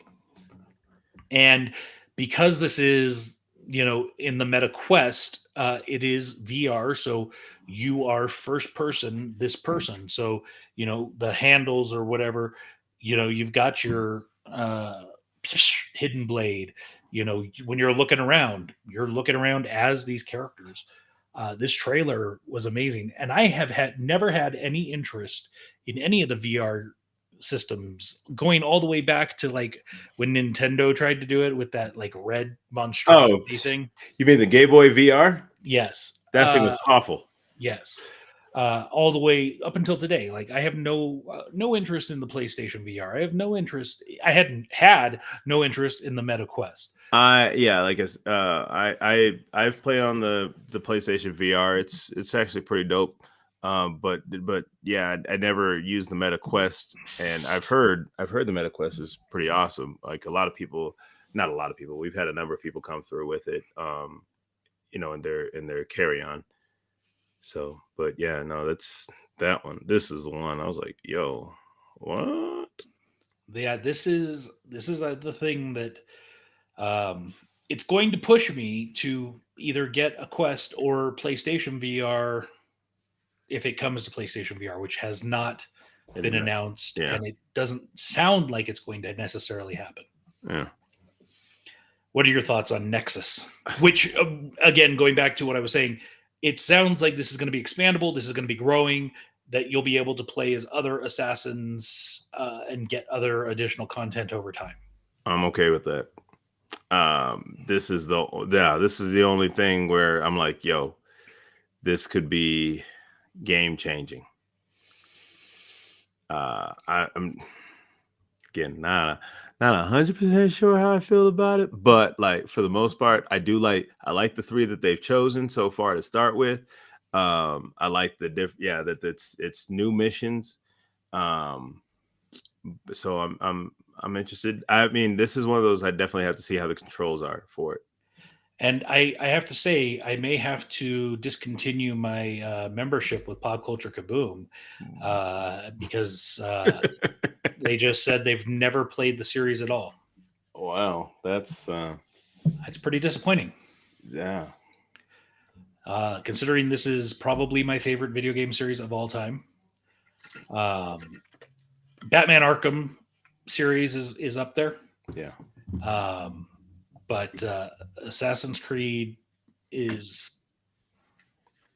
A: And because this is, in the Meta Quest, it is VR. So you are first person, this person. So, the handles or whatever, you've got your hidden blade. When you're looking around as these characters. This trailer was amazing, and I have never had any interest in any of the VR systems, going all the way back to like when Nintendo tried to do it with that like red monstrosity thing.
B: You mean the Game Boy VR?
A: Yes,
B: That thing was awful.
A: yes. All the way up until today, like I have no interest in the PlayStation VR. I have no interest. I hadn't had no interest in the Meta Quest.
B: Yeah, like I've played on the PlayStation VR. It's actually pretty dope. But yeah, I never used the Meta Quest, and I've heard the Meta Quest is pretty awesome. Like a lot of people, not a lot of people. We've had a number of people come through with it. In their carry on. So, but yeah, no, that's that one. This is the one I was like, yo, what?
A: Yeah, this is the thing that it's going to push me to either get a Quest or PlayStation VR if it comes to PlayStation VR, which has not been announced,
B: Yeah.
A: and it doesn't sound like it's going to necessarily happen.
B: Yeah.
A: What are your thoughts on Nexus? Which, again, going back to what I was saying, it sounds like this is going to be expandable. This is going to be growing. That you'll be able to play as other assassins and get other additional content over time.
B: I'm okay with that. This is the only thing where I'm like, yo, this could be game changing. I'm again not 100% sure how I feel about it, but like for the most part, I like the three that they've chosen so far to start with. I like that it's new missions. So I'm interested. I mean, this is one of those I definitely have to see how the controls are for it.
A: And I have to say, I may have to discontinue my membership with Pop Culture Kaboom because they just said they've never played the series at all.
B: Wow, that's
A: pretty disappointing.
B: Yeah.
A: Considering this is probably my favorite video game series of all time. Batman Arkham series is up there.
B: Yeah.
A: But Assassin's Creed is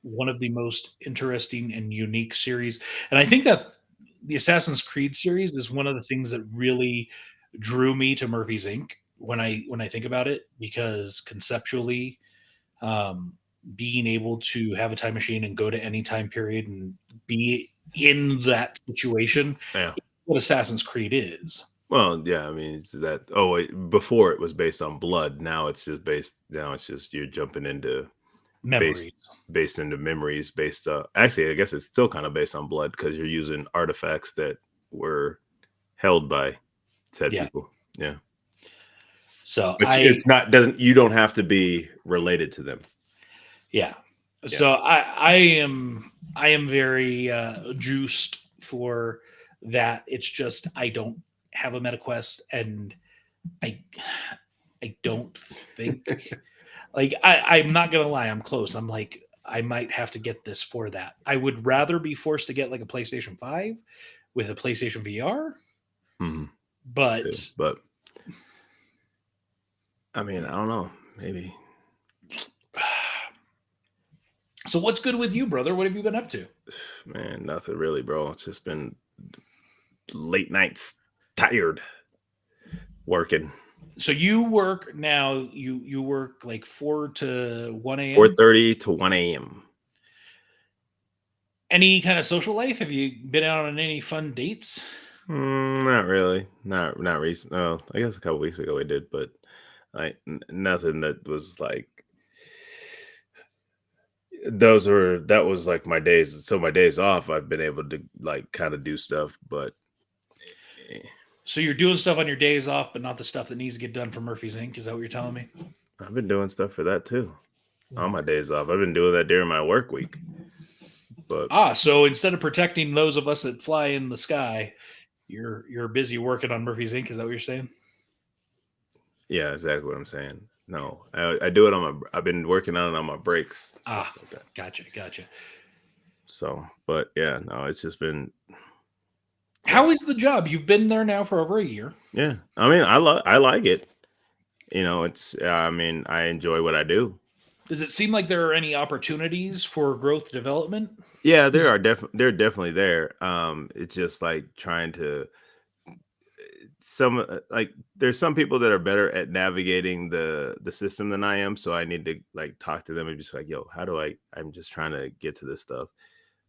A: one of the most interesting and unique series. And I think that the Assassin's Creed series is one of the things that really drew me to Murphy's Inc. when I think about it, because conceptually, being able to have a time machine and go to any time period and be in that situation,
B: Yeah.
A: what Assassin's Creed is.
B: Well, yeah, I mean, it's that. Oh, wait, before it was based on blood. Now it's just you're jumping into
A: Memories.
B: based into memories. Actually, I guess it's still kind of based on blood because you're using artifacts that were held by said people. Yeah.
A: So
B: it's not you don't have to be related to them.
A: Yeah. So I am very juiced for that. It's just I don't have a MetaQuest, and I don't think like I'm not gonna lie, I'm close. I'm like, I might have to get this for that. I would rather be forced to get like a PlayStation 5 with a PlayStation VR.
B: Mm-hmm.
A: But
B: I mean, I don't know. Maybe.
A: So what's good with you, brother? What have you been up to?
B: Man, nothing really, bro. It's just been late nights, tired, working.
A: So you work now. You work like 4 to 1 a.m.
B: 4:30 to 1 a.m.
A: Any kind of social life? Have you been out on any fun dates?
B: Not really. Not recent. Oh, I guess a couple weeks ago we did, but like nothing that was like. That was like my days. So my days off, I've been able to like kind of do stuff, but.
A: So you're doing stuff on your days off, but not the stuff that needs to get done for Murphy's Inc. Is that what you're telling me?
B: I've been doing stuff for that too. On my days off, I've been doing that during my work week. But
A: so instead of protecting those of us that fly in the sky, you're busy working on Murphy's Inc. Is that what you're saying?
B: Yeah, exactly what I'm saying. No, I do it I've been working on it on my breaks. Stuff like that.
A: Gotcha.
B: So, but yeah, no, it's just been.
A: How is the job? You've been there now for over a year.
B: Yeah, I mean, I like it. You know, I mean, I enjoy what I do.
A: Does it seem like there are any opportunities for growth development?
B: Yeah, there
A: Is-
B: are they're definitely there. It's just like trying to like there's some people that are better at navigating the system than I am, so I need to like talk to them and just like, yo, how do I'm just trying to get to this stuff.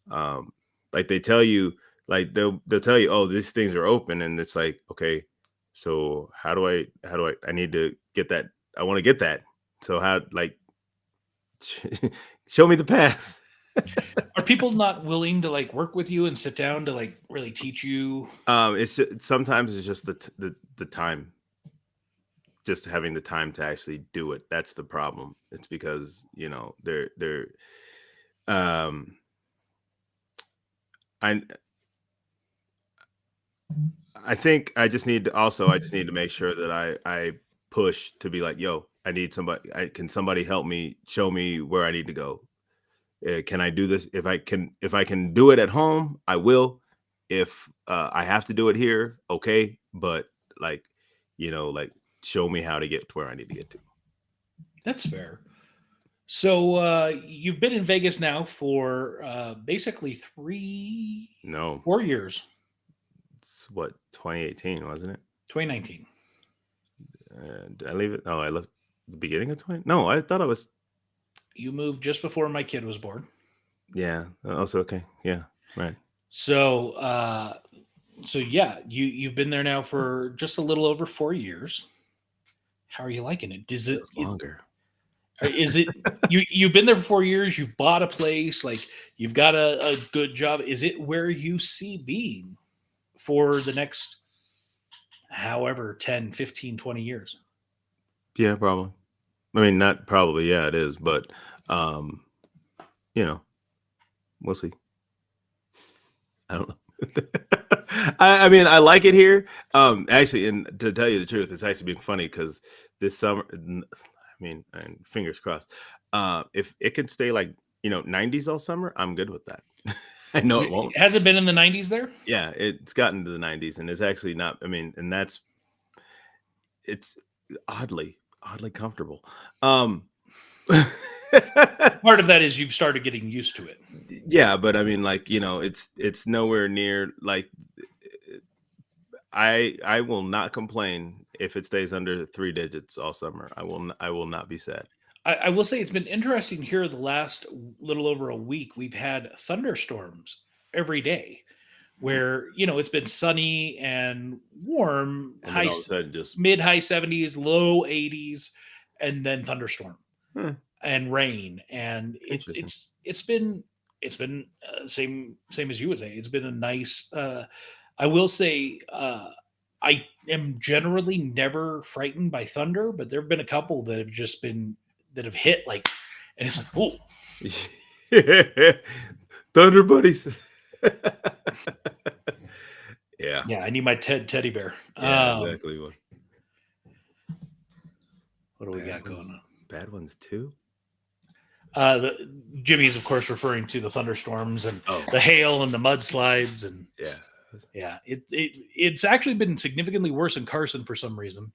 B: Um, like they tell you, like they'll tell you, oh, these things are open, and it's like, okay, so I need to get that. I want to get that. So how like show me the path.
A: are people not willing to like work with you and sit down to like really teach you?
B: It's just, sometimes it's just the time, just having the time to actually do it. That's the problem. It's because they're um I I think I just need to make sure that I push to be like, yo, I need somebody. Can somebody help me, show me where I need to go? Can I do this? If I can do it at home, I will. If I have to do it here, okay. But like, like show me how to get to where I need to get to.
A: That's fair. So you've been in Vegas now for basically
B: No,
A: 4 years.
B: it's what 2018, wasn't it?
A: 2019.
B: Did I leave it? No, I left the beginning of 20. No, I thought I was.
A: You moved just before my kid was born.
B: Yeah. Also, okay. Yeah. Right.
A: So so yeah, you've been there now for just a little over 4 years. How are you liking it?
B: Feels longer.
A: Is it you've been there for 4 years, you've bought a place, like you've got a good job. Is it where you see being for the next however 10, 15, 20 years?
B: Yeah, probably. I mean, not probably. Yeah, it is. But, um, you know, we'll see. I don't know. I mean, I like it here. Actually, and to tell you the truth, it's actually been funny because this summer, I mean, and fingers crossed, if it can stay like 90s all summer, I'm good with that. I know it won't.
A: Has it been in the 90s there?
B: Yeah, it's gotten to the 90s, and it's actually not. I mean, and it's oddly comfortable. Um,
A: Part of that is you've started getting used to it.
B: yeah, but I mean, like it's nowhere near like I will not complain if it stays under 3 digits all summer. I will not be sad.
A: I will say it's been interesting here the last little over a week. We've had thunderstorms every day where, it's been sunny and warm,
B: And then all of a sudden, just
A: mid high 70s, low 80s, and then thunderstorm
B: huh,
A: and rain. And
B: interesting.
A: it's been same as you would say. It's been a nice, I will say, I am generally never frightened by thunder, but there have been a couple that have just been that have hit like, and it's like, oh,
B: Thunder buddies. Yeah.
A: yeah, I need my teddy bear.
B: Yeah, exactly.
A: What do we
B: Bad
A: got
B: ones,
A: going on?
B: bad ones too.
A: Jimmy is of course referring to the thunderstorms and
B: Oh,
A: the hail and the mudslides, and
B: yeah.
A: yeah, it's actually been significantly worse in Carson for some reason.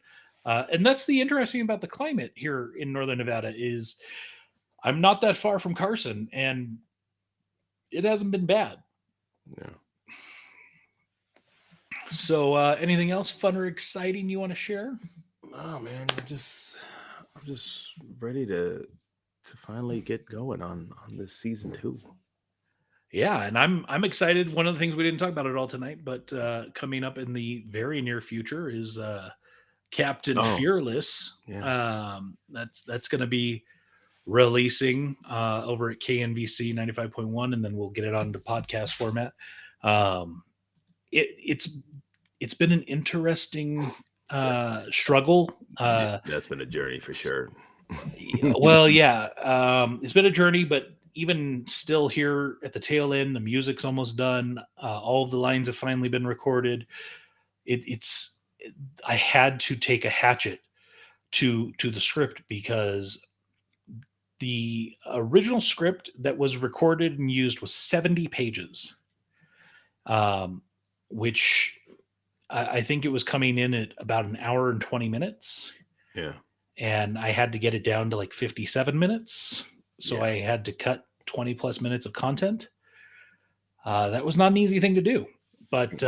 A: And that's the interesting about the climate here in Northern Nevada is I'm not that far from Carson, and it hasn't been bad.
B: Yeah.
A: So, anything else fun or exciting you want to share?
B: Oh man, I'm just ready to finally get going on this season 2.
A: Yeah, and I'm excited. One of the things we didn't talk about at all tonight, but coming up in the very near future is Captain
B: Oh,
A: Fearless.
B: yeah.
A: That's going to be releasing over at KNVC 95.1, and then we'll get it onto podcast format. Um, it's been an interesting struggle.
B: That's been a journey for sure.
A: Well, yeah, it's been a journey, but even still here at the tail end, the music's almost done. All of the lines have finally been recorded. I had to take a hatchet to the script because the original script that was recorded and used was 70 pages, which I think it was coming in at about an hour and 20 minutes.
B: Yeah.
A: and I had to get it down to like 57 minutes. So
B: Yeah.
A: I had to cut 20 plus minutes of content. That was not an easy thing to do, but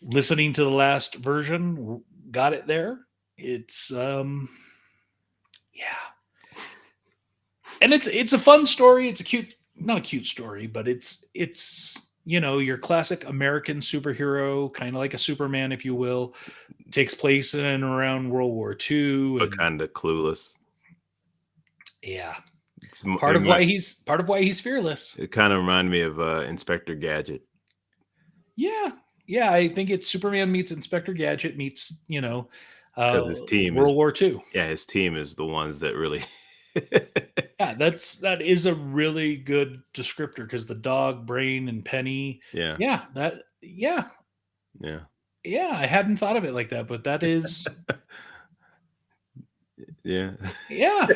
A: listening to the last version got it there. It's yeah, and it's a fun story. It's a cute, not a cute story, but it's your classic American superhero, kind of like a Superman, if you will. Takes place in and around World War II,
B: But
A: and
B: kind of clueless.
A: yeah,
B: It's
A: part of why he's fearless.
B: It kind of reminded me of Inspector Gadget.
A: Yeah, yeah, I think it's Superman meets Inspector Gadget meets
B: Because his team
A: World
B: is
A: War II.
B: Yeah, his team is the ones that really
A: Yeah, that is a really good descriptor because the dog, Brain, and Penny.
B: Yeah.
A: Yeah,
B: Yeah.
A: yeah. I hadn't thought of it like that, but that is
B: Yeah.
A: yeah.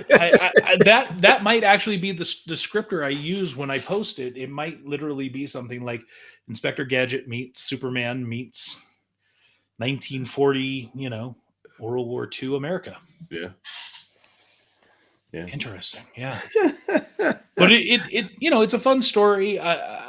A: That might actually be the descriptor I use when I post it. It might literally be something like Inspector Gadget meets Superman meets 1940, World War II America.
B: Yeah. Yeah.
A: Interesting. Yeah. But it's a fun story. I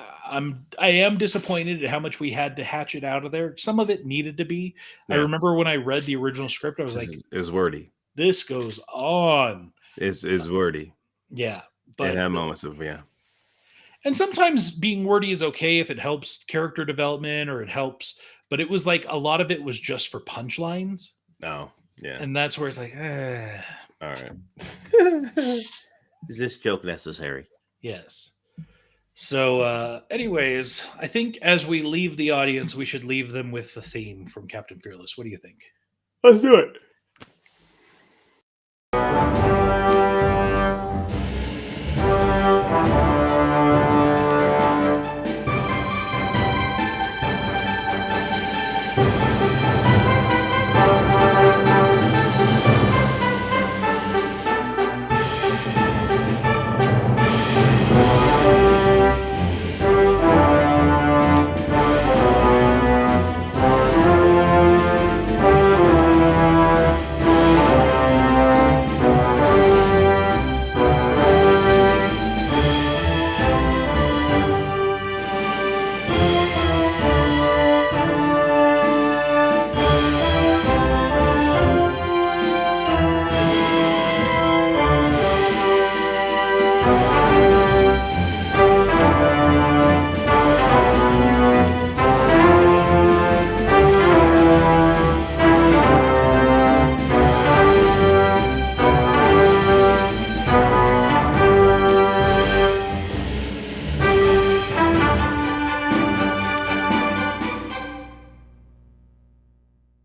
A: am disappointed at how much we had to hatch it out of there. Some of it needed to be. I
B: Yeah.
A: remember when I read the original script, I was like,
B: It's wordy.
A: this goes on.
B: It's wordy.
A: Yeah.
B: But
A: But
B: it had moments of
A: and sometimes being wordy is okay if it helps character development or it helps, but it was like a lot of it was just for punchlines.
B: Oh, yeah.
A: And that's where it's like,
B: All right. Is this joke necessary?
A: yes. So, anyways, I think as we leave the audience, we should leave them with the theme from Captain Fearless. What do you think?
B: Let's do it.